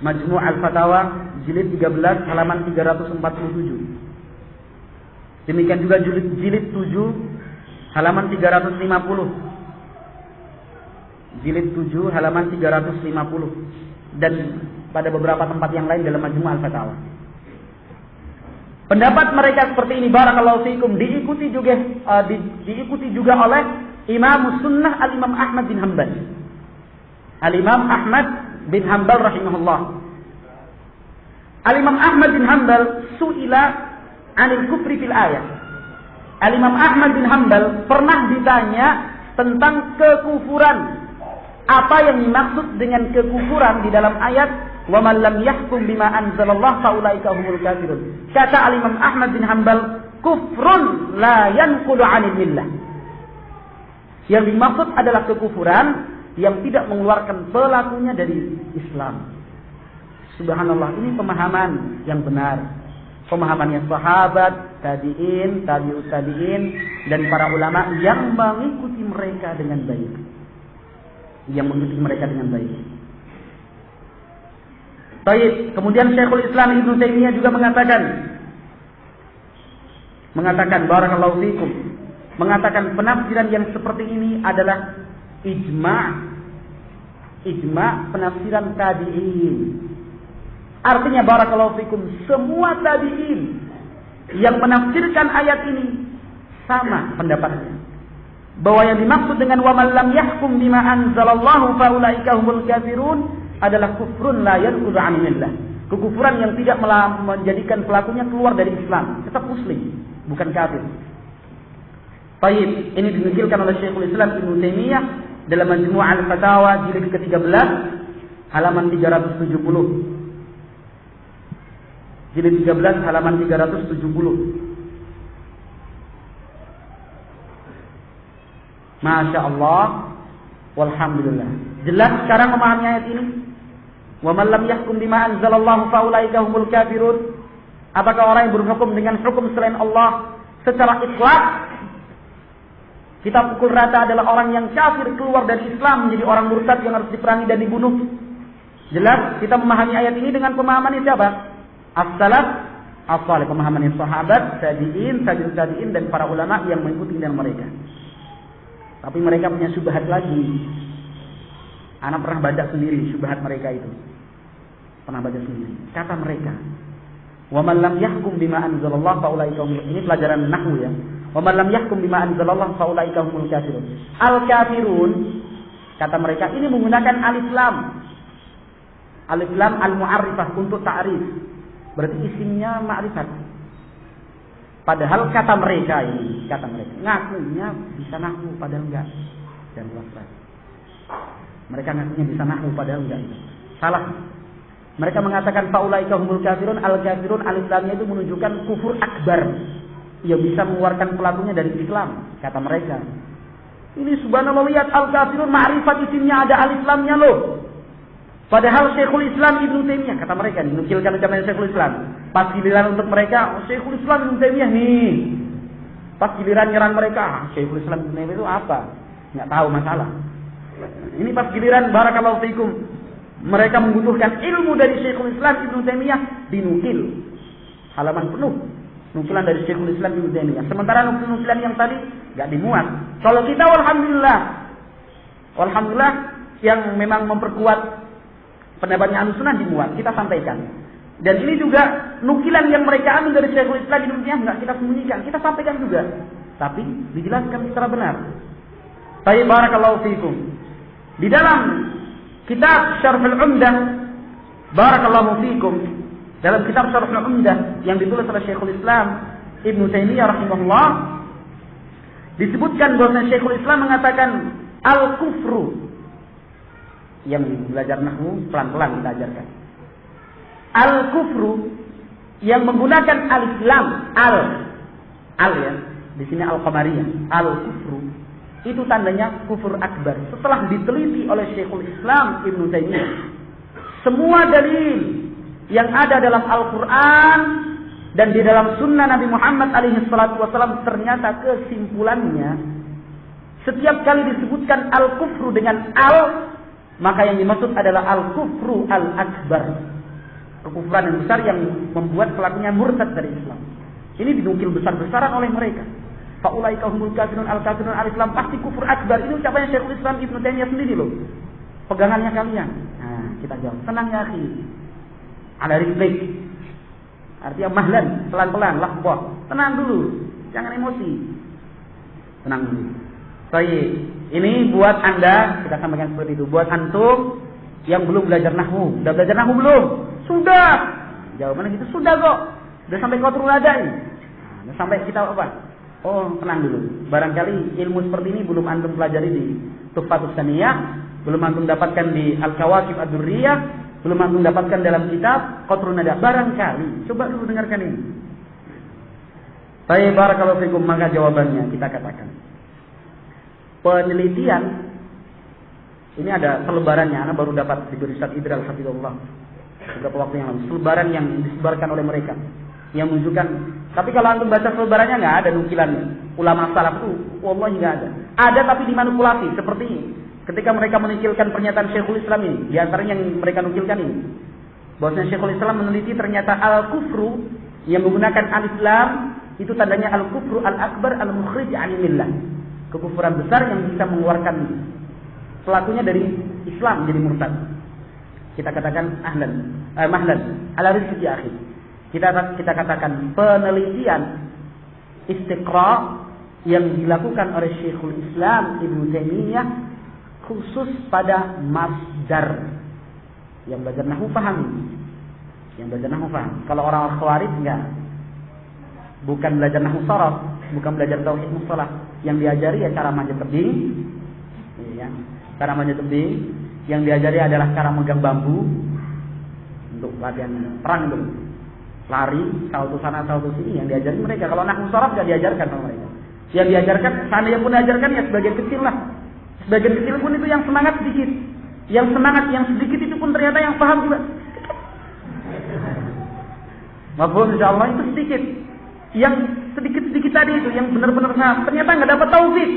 Majmu' Al-Fatawa jilid 13 halaman 347. Demikian juga jilid 7 halaman 350. Jilid 7 halaman 350. Dan pada beberapa tempat yang lain dalam Majmu' Al-Fatawa. Pendapat mereka seperti ini barakallahu fikum diikuti juga oleh Imam Sunnah Al-Imam Ahmad bin Hanbal. Al-Imam Ahmad bin Hanbal rahimahullah. Al-Imam Ahmad bin Hanbal su'ila 'anil kufri fil ayat. Al-Imam Ahmad bin Hanbal pernah ditanya tentang kekufuran. Apa yang dimaksud dengan kekufuran di dalam ayat wa man lam yahkum bima anzalallah faulaika humul kafirun. Kata Al-Imam Ahmad bin Hanbal, kufrun la yanqulu 'anil millah. Yang dimaksud adalah kekufuran yang tidak mengeluarkan pelakunya dari Islam. Subhanallah, ini pemahaman yang benar. Pemahamannya sahabat, tabi'in, tabi'ut tabi'in dan para ulama yang mengikuti mereka dengan baik. Baik, kemudian Syekhul Islam Ibnu Taimiyah juga mengatakan barakallahu fikum, mengatakan penafsiran yang seperti ini adalah ijma' penafsiran tabi'in. Artinya barakallahu fikum, semua tabi'in yang menafsirkan ayat ini sama pendapatnya. Bahwa yang dimaksud dengan wa man lam yahkum bima anzalallahu faulaika humul kafirun adalah kufrun la yanqulu 'anil millah. Kekufuran yang tidak menjadikan pelakunya keluar dari Islam, tetap muslim, bukan kafir. Baik, ini dinukilkan oleh Syekhul Islam Ibnu Taimiyah dalam Majmu' al-Fatawa jilid ke-13 halaman 370. Jilid 13 halaman 370. Masya Allah, walhamdulillah. Jelas sekarang memahami ayat ini. Wa man lam yahkum bima anzalallahu faulaika humul kafirun. Apakah orang yang berhukum dengan hukum selain Allah secara itlaq kita pukul rata adalah orang yang kafir, keluar dari Islam, menjadi orang murtad yang harus diperangi dan dibunuh? Jelas kita memahami ayat ini dengan pemahaman siapa? As-salaf as-salih, pemahaman sahabat, tabi'in, tabi'ut tabi'in dan para ulama yang mengikuti dengan mereka. Tapi mereka punya syubhat lagi. Anak pernah baca sendiri syubhat mereka itu. Pernah baca sendiri. Kata mereka, "Wa man lam yahkum bima anzalallahu faulaika humul." Ini pelajaran nahwu ya. "Wa man lam yahkum bima anzalallahu faulaika humul kafirun." Al-kafirun, kata mereka, ini menggunakan alif lam. Alif lam al-mu'arrifah untuk ta'rif. Berarti isimnya ma'rifat. Padahal kata mereka ngakunya bisa nahwu padahal enggak. Dan wasat. Mereka ngakunya bisa nahwu padahal enggak. Salah. Mereka mengatakan faulaika humul kafirun, al-kafirun alif lamnya itu menunjukkan kufur akbar yang bisa mengeluarkan pelakunya dari Islam, kata mereka. Ini subhanallah, lihat al-kafirun ma'rifat isimnya ada alif lamnya loh. Padahal Syekhul Islam Ibnu Taimiyah, kata mereka, dinukilkan ucapan Syekhul Islam. Pas giliran untuk mereka, Syekhul Islam Ibnu Taimiyah nih. Pas giliran nyerang mereka, Syekhul Islam Ibnu Taimiyah itu apa? Enggak tahu masalah. Ini pas giliran barakallahu fikum, mereka membutuhkan ilmu dari Syekhul Islam Ibnu Taimiyah, dinukil. Halaman penuh nukilan dari Syekhul Islam Ibnu Taimiyah. Sementara nukilan yang tadi enggak dimuat. Kalau kita alhamdulillah yang memang memperkuat pendapatnya Ahlussunnah dimuat, kita sampaikan. Dan ini juga nukilan yang mereka ambil dari Syekhul Islam di dunia enggak kita sembunyikan, kita sampaikan juga. Tapi dijelaskan secara benar. Baik, barakallahu fikum. Di dalam kitab Syarhul Umdah, barakallahu fikum, dalam kitab Syarhul Umdah yang ditulis oleh Syekhul Islam Ibnu Taimiyah rahimahullah, disebutkan bahwa Syekhul Islam mengatakan al-kufru. Yang belajar nahwu pelan-pelan kita ajarkan. Al-kufru yang menggunakan alif lam al ya. Di sini al-qamariyah. Al-kufru itu tandanya kufur akbar. Setelah diteliti oleh Syekhul Islam Ibnu Taimiyah, semua dalil yang ada dalam Al-Qur'an dan di dalam sunnah Nabi Muhammad alaihi salatu wasallam, ternyata kesimpulannya setiap kali disebutkan al-kufru dengan al, maka yang dimaksud adalah al-kufru al-akbar. Kekufuran yang besar yang membuat pelakunya murtad dari Islam. Ini dinukil besar-besaran oleh mereka. Faulaika humul kafirun, al-kafirun al-Islam pasti kufur akbar. Ini ucapannya Syekhul Islam Ibnu Taimiyah sendiri loh. Pegangannya kalian. Nah, kita jawab. Tenang ya akhi. Ada rizq. Artinya mahlan, pelan-pelan, lahbah. Tenang dulu, jangan emosi. Tenang dulu. Baik, ini buat Anda, kita sampaikan seperti itu. Buat antum yang belum belajar nahwu. Sudah belajar nahwu belum? Sudah. Jawabannya gitu, sudah kok. Sudah sampai qatrul adai. Nah, sampai kita apa? Oh, tenang dulu. Barangkali ilmu seperti ini belum antum pelajari di Tuhfatus Saniyah, belum antum dapatkan di Al-Kawakib Ad-Durriyah, belum antum dapatkan dalam kitab Qatrun Nada. Barangkali, coba dulu dengarkan ini. Baik, barakallahu fikum, maka jawabannya kita katakan. Penelitian ini ada selebarannya, anak baru dapat di Ustaz Idral Hafizullah beberapa waktu yang lalu. Selebaran yang disebarkan oleh mereka yang menunjukkan, tapi kalau antum baca selebarannya nggak ada nukilannya. Ulama salaf itu wallahi nggak ada. Ada tapi dimanipulasi seperti ketika mereka menukilkan pernyataan Syekhul Islam ini, di antaranya yang mereka nukilkan ini. Bahwasanya Syekhul Islam meneliti ternyata al-kufru yang menggunakan al-Islam itu tandanya al-kufru al-akbar al-mukhrij 'anil millah. Kekufuran besar yang bisa mengeluarkan pelakunya dari Islam jadi murtad. Kita katakan mahlan ala rizqi ya akhi. Kita katakan penelitian istiqra yang dilakukan oleh Syekhul Islam Ibnu Taimiyah khusus pada masdar. Yang belajar nahwu paham. Yang belajar nahwu paham. Kalau orang khawarij enggak. Bukan belajar nahwu sharaf, bukan belajar tauhid mustalah. Yang diajari ya cara manjat tebing. Ya, cara manjat tebing. Yang diajari adalah cara megang bambu untuk latihan perang itu. Lari, salto sana, salto sini yang diajari mereka. Kalau nahwu sharaf enggak diajarkan sama mereka. Yang diajarkan, seandainya pun diajarkan ya sebagian kecil lah. Sebagian kecil pun itu yang semangat sedikit. Yang semangat yang sedikit itu pun ternyata yang paham juga. Mafhum insyaallah itu sedikit. Yang sedikit-sedikit tadi itu yang benar-benar ternyata enggak dapat taufik.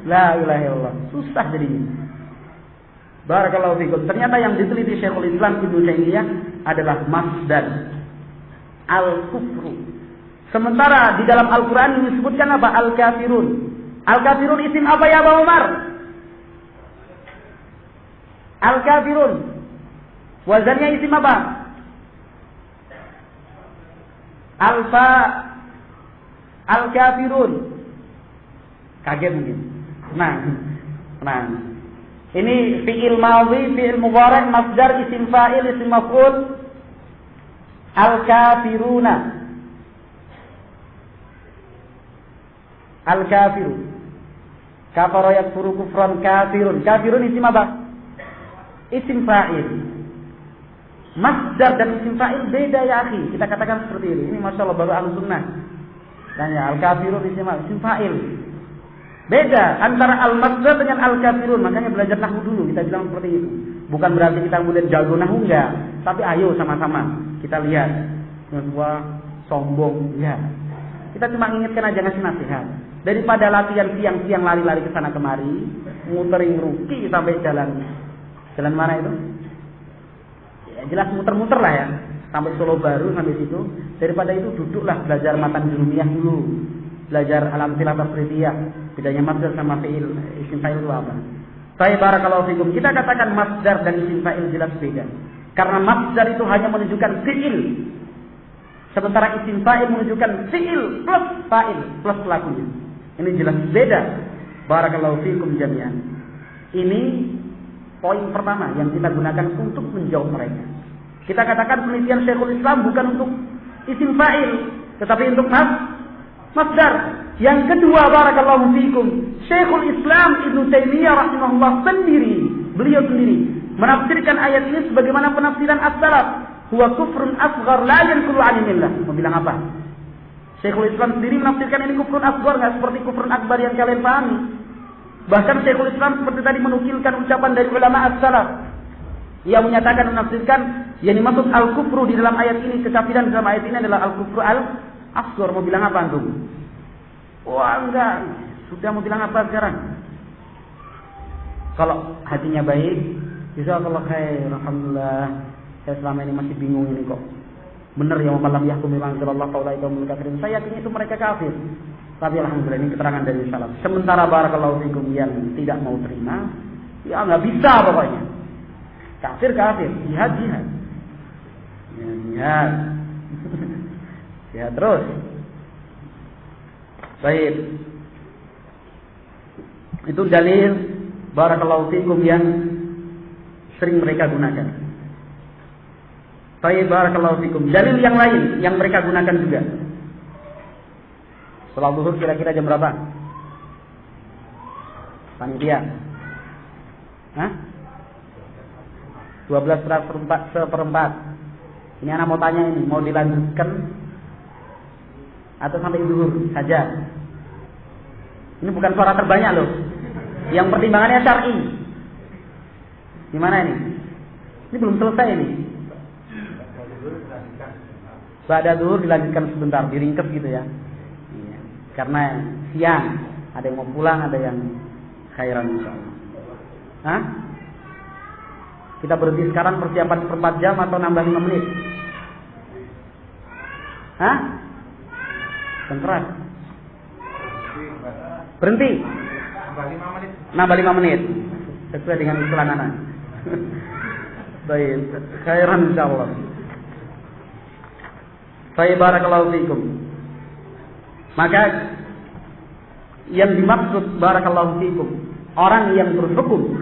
La ilaha illallah. Susah jadinya. Barakallahu fikum. Ternyata yang diteliti Syekhul Islam Ibnu Taimiyah adalah masdar al-kufru. Sementara di dalam Al-Qur'an disebutkan apa? Al-kafirun. Al-kafirun isim apa ya Abu Umar? Al-kafirun. Wazannya isim apa? Alfa. Al-kafirun. Kaget mungkin. Nah. Ini fi'il madhi, fi'il mudhari', masdar, isim fa'il, isim maf'ul. Al-kafiruna. Al-kafiru. Kafara yakfuru kufran kafirun. Kafirun isim apa? Isim fa'il. Masdar dan isim fa'il beda ya akhi. Kita katakan seperti ini. Ini Masya Allah baru Ahlussunnah. Tanya al-kafirun isim fa'il. Beda antara al-masdar dengan al-kafirun. Makanya belajar nahwu dulu. Kita bilang seperti itu. Bukan berarti kita kemudian jago nahwu enggak. Tapi ayo sama-sama kita lihat. Semua sombong ya. Kita cuma ingatkan aja, ngasih nasihat. Daripada latihan siang-siang lari-lari ke sana kemari, muterin ruki sampai jalan mana itu? Ya, jelas muter-muter lah ya. Sampai Solo Baru sampai situ. Daripada itu duduklah belajar matan jurumiyah dulu. Belajar alam-tilah tasrifiyah. Bedanya masdar sama fi'il, isim fa'il itu apa? Baik, barakallahu fikum. Kita katakan masdar dan isim fa'il jelas beda. Karena masdar itu hanya menunjukkan fi'il. Sementara isim fa'il menunjukkan fi'il plus fa'il plus pelakunya. Ini jelas beda. Barakallahu fikum jami'an. Ini poin pertama yang kita gunakan untuk menjawab mereka. Kita katakan penelitian Syekhul Islam bukan untuk isim fa'il, tetapi untuk masdar. Yang kedua, barakallahu fikum, Syekhul Islam Ibnu Taimiyah rahimahullah beliau sendiri menafsirkan ayat ini sebagaimana penafsiran as-salaf, huwa kufrun asghar la yanqulu 'anillah. Mau bilang apa? Syekhul Islam sendiri menafsirkan ini kufrun asghar, enggak seperti kufrun akbar yang kalian pahami. Bahkan Syekhul Islam seperti tadi menukilkan ucapan dari ulama as-salaf. Ia menyatakan menafsirkan yang dimaksud al-kufru di dalam ayat ini, kekafiran dalam ayat ini adalah al-kufru al-asghar. Mau bilang apa antum? Wah enggak, sudah mau bilang apa sekarang? Kalau hatinya baik, jazakallahu khair, alhamdulillah. Saya selama ini masih bingung ini kok. Benar ya, malam yahkum bima anzalallah faulaika humul kafirun. Saya yakin itu mereka kafir. Tapi alhamdulillah ini keterangan dari salaf. Sementara barakallahu fikum yang tidak mau terima, ya enggak bisa pokoknya. Kafir, jihad. Ya, jihad. Ya, terus. Baik. Itu dalil barakallahu fikum yang sering mereka gunakan. Baik, barakallahu fikum. Dalil yang lain yang mereka gunakan juga. Salat zuhur kira-kira jam berapa? Panitia. Hah? 12:04. Ini anak mau tanya ini, mau dilanjutkan atau sampai zuhur saja? Ini bukan suara terbanyak loh. Yang pertimbangannya syar'i. Gimana ini? Ini belum selesai ini. Ba'da zuhur dilanjutkan sebentar, diringkes gitu ya. Iya. Karena siang, ada yang mau pulang, ada yang khairan insyaallah. Hah? Kita berhenti sekarang persiapan 4 jam atau nambah 5 menit? Hah? Keras. Berhenti. Nambah 5 menit. Sesuai dengan usulan anak. Baik, khairan insyaallah. Baik, barakallahu fikum. Maka yang dimaksud barakallahu fikum, orang yang berhukum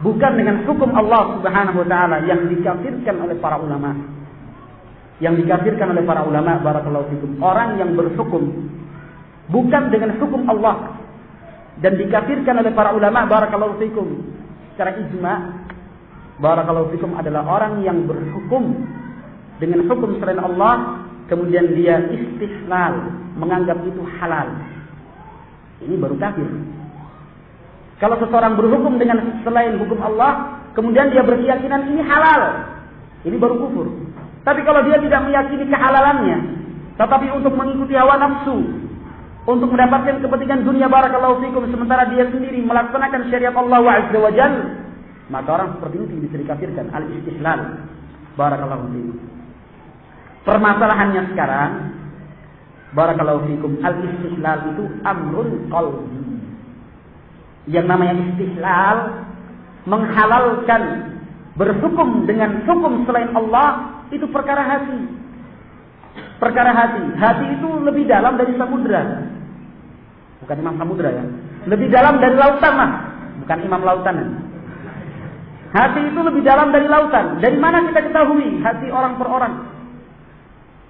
bukan dengan hukum Allah Subhanahu wa taala yang dikafirkan oleh para ulama. Yang dikafirkan oleh para ulama barakallahu fikum, orang yang berhukum bukan dengan hukum Allah dan dikafirkan oleh para ulama barakallahu fikum secara ijma, barakallahu fikum adalah orang yang berhukum dengan hukum selain Allah kemudian dia istihlal, menganggap itu halal. Ini baru kafir. Kalau seseorang berhukum dengan selain hukum Allah, kemudian dia berkeyakinan ini halal, ini baru kufur. Tapi kalau dia tidak meyakini kehalalannya, tetapi untuk mengikuti hawa nafsu, untuk mendapatkan kepentingan dunia barakallahu fikum, sementara dia sendiri melaksanakan syariat Allah Azza wa Jalla, maka orang seperti ini bisa dikafirkan. Al-istihlal barakallahu fikum. Permasalahannya sekarang barakallahu fikum, al-istihlal itu amrun qalbi. Yang namanya istihlal, menghalalkan, berhukum dengan hukum selain Allah, itu perkara hati. Perkara hati. Hati itu lebih dalam dari samudra. Bukan imam samudra ya. Lebih dalam dari lautan lah. Bukan imam lautan. Hati itu lebih dalam dari lautan. Dari mana kita ketahui hati orang per orang?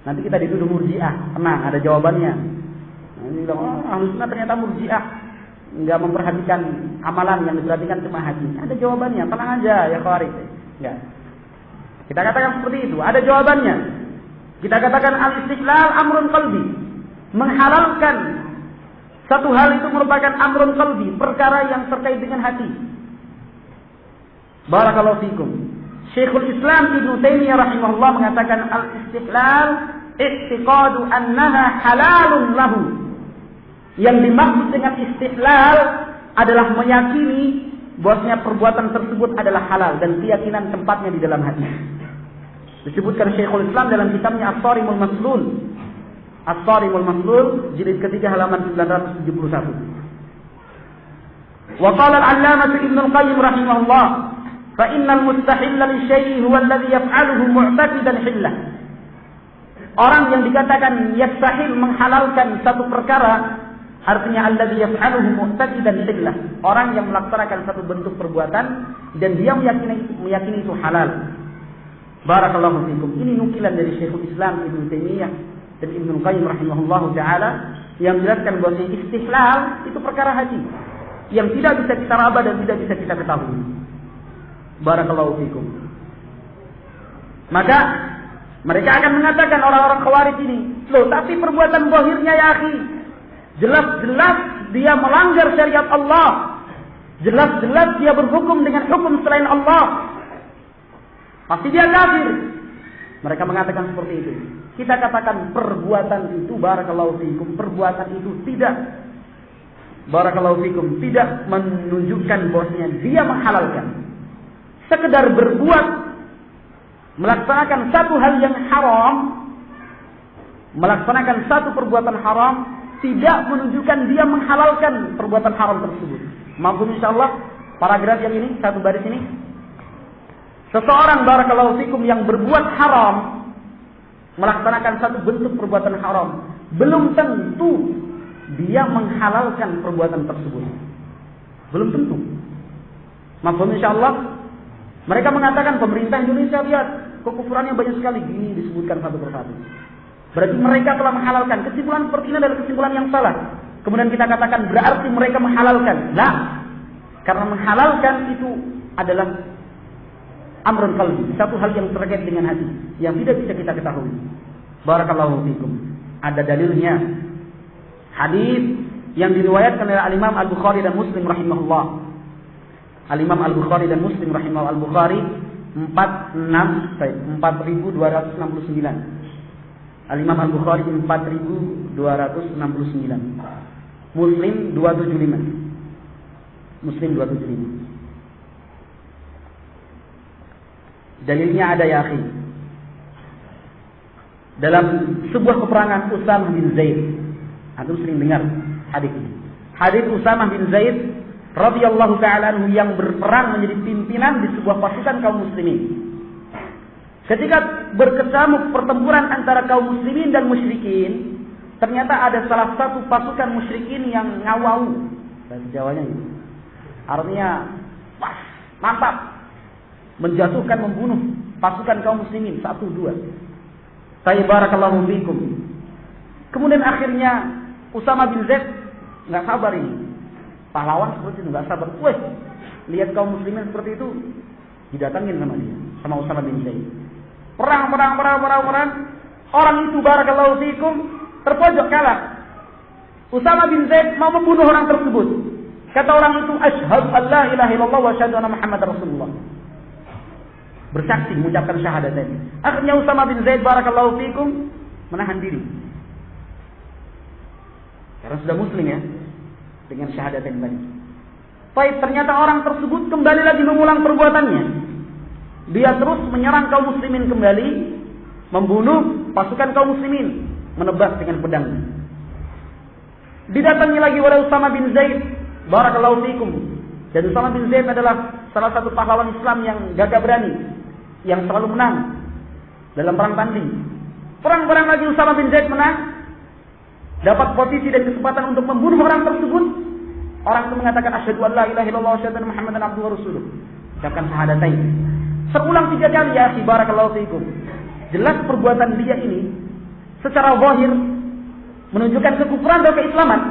Nanti kita dituduh murji'ah. Tenang, ada jawabannya. Ini bilang, oh, Ahlus Sunnah ternyata murji'ah. Enggak memperhatikan amalan, yang diperhatikan cuma hati. Ada jawabannya, tenang aja ya Khawarij. Enggak. Kita katakan seperti itu, ada jawabannya. Kita katakan al-istiqlal amrun qalbi. Menghalalkan satu hal itu merupakan amrun qalbi, perkara yang terkait dengan hati. Barakallahu fikum. Syekhul Islam Ibnu Taimiyah rahimahullah mengatakan al-istiqlal i'tiqadu annaha halalun lahu. Yang dimaksud dengan istihlal adalah meyakini bahwasanya perbuatan tersebut adalah halal dan keyakinan tempatnya di dalam hati. Disebutkan Syekhul Islam dalam kitabnya As-Sarimul Maslul. As-Sarimul Maslul jilid ketiga halaman 971. Wa qala al-'allamah Ibnu Al-Qayyim rahimahullah, fa innal mustahilla li syai'in huwa alladhi yaf'aluhu mu'taqidan hillah. Orang yang dikatakan yastahil menghalalkan satu perkara, artinya alladzi yaf'aluhu mu'taqidan hillah, orang yang melaksanakan satu bentuk perbuatan dan dia meyakini itu halal. Barakallahu fikum. Ini nukilan dari Syekhul Islam Ibnu Taimiyah dan Ibnu Qayyim rahimahullahu taala yang menjelaskan bahwa istihlal itu perkara hati yang tidak bisa kita raba dan tidak bisa kita ketahui. Barakallahu fikum. Maka mereka akan mengatakan orang-orang Khawarij ini, loh tapi perbuatan zahirnya ya akhi, jelas-jelas dia melanggar syariat Allah. Jelas-jelas dia berhukum dengan hukum selain Allah. Pasti dia kafir. Mereka mengatakan seperti itu. Kita katakan perbuatan itu barakallahu fikum, perbuatan itu tidak barakallahu fikum, tidak menunjukkan bahwasanya dia menghalalkan. Sekedar berbuat, melaksanakan satu hal yang haram, melaksanakan satu perbuatan haram, tidak menunjukkan dia menghalalkan perbuatan haram tersebut. Mampu insyaallah paragraf yang ini, satu baris ini. Seseorang barakallahu fikum yang berbuat haram, melaksanakan satu bentuk perbuatan haram, belum tentu dia menghalalkan perbuatan tersebut. Belum tentu. Maka insyaallah mereka mengatakan pemerintah Indonesia lihat kekufurannya banyak sekali, gini disebutkan satu persatu. Berarti mereka telah menghalalkan. Kesimpulan seperti ini adalah kesimpulan yang salah. Kemudian kita katakan berarti mereka menghalalkan. Nah, karena menghalalkan itu adalah amrun qalbi, satu hal yang terkait dengan hati, yang tidak bisa kita ketahui. Barakallahu fikum. Ada dalilnya. Hadis yang diriwayatkan oleh Al-Imam Al-Bukhari dan Muslim rahimahullah. Al-Imam Al-Bukhari dan Muslim rahimahullah. Al-Bukhari 4269. Al-Imam Al-Bukhari 4269. Muslim 275. Muslim 275. Dalilnya ada ya akhi. Dalam sebuah peperangan Usamah bin Zaid. Antum sering dengar hadis ini. Hadis Usamah bin Zaid radhiyallahu ta'ala anhu yang berperang menjadi pimpinan di sebuah pasukan kaum muslimin. Ketika berkecamuk pertempuran antara kaum muslimin dan musyrikin, ternyata ada salah satu pasukan musyrikin yang ngawau. Bahasa Jawanya itu. Artinya pas, mantap. Menjatuhkan, membunuh pasukan kaum muslimin 1-2. Barakallahu fikum. Kemudian akhirnya Usamah bin Zaid nggak sabar ini. Pahlawan seperti itu nggak sabar. Weh, lihat kaum muslimin seperti itu, didatangin sama dia, sama Usamah bin Zaid. Perang. Orang itu barakallahu fikum terpojok kalah. Usamah bin Zaid mau membunuh orang tersebut. Kata orang itu, asyhadu an la ilaha illallah wa asyhadu anna Muhammadar Rasulullah. Bersaksi mengucapkan syahadatain. Akhirnya Usamah bin Zaid barakallahu fikum menahan diri. Karena sudah muslim ya, dengan syahadatain tadi. Baik, ternyata orang tersebut kembali lagi mengulang perbuatannya. Dia terus menyerang kaum muslimin kembali, membunuh pasukan kaum muslimin, menebas dengan pedangnya. Didatangi lagi oleh Usamah bin Zaid, barakallahu fikum. Dan Usamah bin Zaid adalah salah satu pahlawan Islam yang gagah berani, yang selalu menang dalam perang tanding. Perang lagi Usamah bin Zaid menang, dapat posisi dan kesempatan untuk membunuh orang tersebut. Orang itu mengatakan asyhadu an la ilaha illallah wa asyhadu anna Muhammadan abduhu wa rasuluh. Ucapkan syahadatain. Serulang 3 kali ya akhi barakallahu fikum. Jelas perbuatan dia ini secara zahir menunjukkan kekufuran dan keislaman.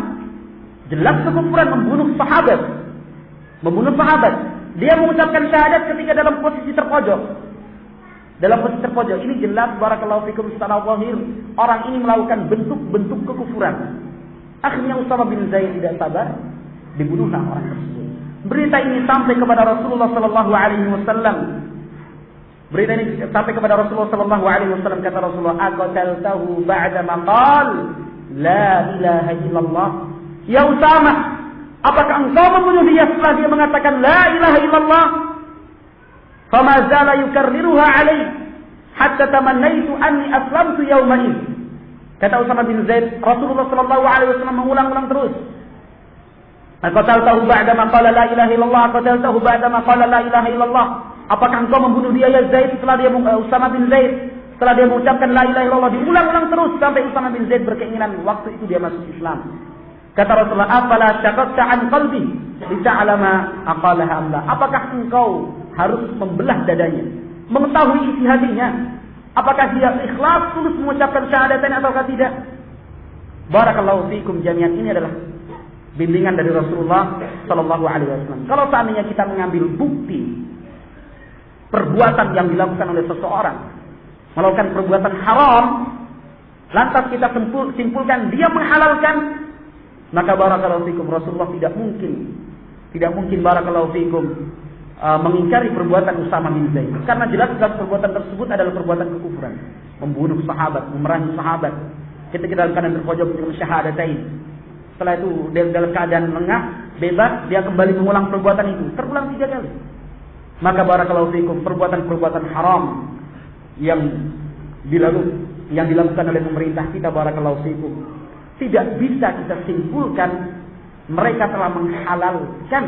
Jelas kekufuran, membunuh sahabat. Dia mengucapkan syahadat ketika dalam posisi terpojok. Ini jelas barakallahu fikum secara zahir orang ini melakukan bentuk-bentuk kekufuran. Akhirnya Usamah bin Zaid tidak sabar, dibunuhlah orang tersebut. Berita ini sampai kepada Rasulullah sallallahu alaihi wasallam. Kata Rasulullah, aqataltahu ba'da ma qala la ilaha illallah. Ya Usamah, apakah engkau membunuh dia setelah dia mengatakan la ilaha illallah? Fama zala yukarriruha alaih hatta tamannaitu anni aslamtu yawma idh. Kata Usamah bin Zaid, Rasulullah sallallahu alaihi wasallam mengulang-ulang terus. Aqataltahu ba'da ma qala la ilaha illallah, aqataltahu ba'da ma qala la ilaha illallah. Apakah engkau membunuh dia ya Zaid setelah dia Usamah bin Zaid setelah dia mengucapkan la ilaha illallah? Diulang-ulang terus sampai Usamah bin Zaid berkeinginan waktu itu dia masuk Islam. Kata Rasulullah, afala syaqaqta an qalbi lita'lama aqalaha am la. Apakah engkau harus membelah dadanya, mengetahui isi hatinya, apakah dia ikhlas tulus mengucapkan syahadatain ataukah tidak? Barakallahu fikum jami'an. Ini adalah bimbingan dari Rasulullah sallallahu alaihi wasallam. Kalau seandainya kita mengambil bukti perbuatan yang dilakukan oleh seseorang melakukan perbuatan haram, lantas kita simpulkan dia menghalalkan, maka barakallahu fikum Rasulullah tidak mungkin barakallahu fikum mengingkari perbuatan Usamah bin Zaid, karena jelas perbuatan tersebut adalah perbuatan kekufuran, membunuh sahabat, memerangi sahabat ketika dalam keadaan terpojok dengan syahadatain. Setelah itu dalam keadaan lengah, bebas, dia kembali mengulang perbuatan itu, terulang 3 kali. Maka barakallahu fikum perbuatan-perbuatan haram yang dilakukan oleh pemerintah kita barakallahu fikum tidak bisa kita simpulkan mereka telah menghalalkan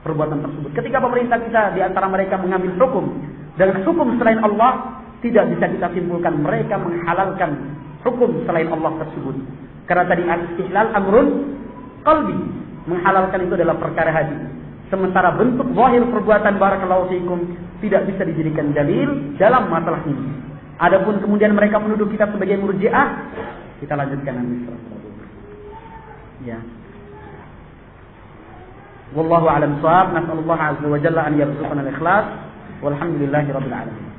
perbuatan tersebut. Ketika pemerintah kita di antara mereka mengambil hukum dengan hukum selain Allah, tidak bisa kita simpulkan mereka menghalalkan hukum selain Allah tersebut. Karena tadi al-istihlal amrun qalbi, menghalalkan itu adalah perkara hati. Sementara bentuk zahir perbuatan barakallahu fikum tidak bisa dijadikan dalil dalam masalah ini. Adapun kemudian mereka menuduh kita sebagai murji'ah, kita lanjutkan nanti. Ya. Wallahu a'lam shawab. Nas'alullah azza wa jalla an yarzuqana al-ikhlas. Walhamdulillahirabbil alamin.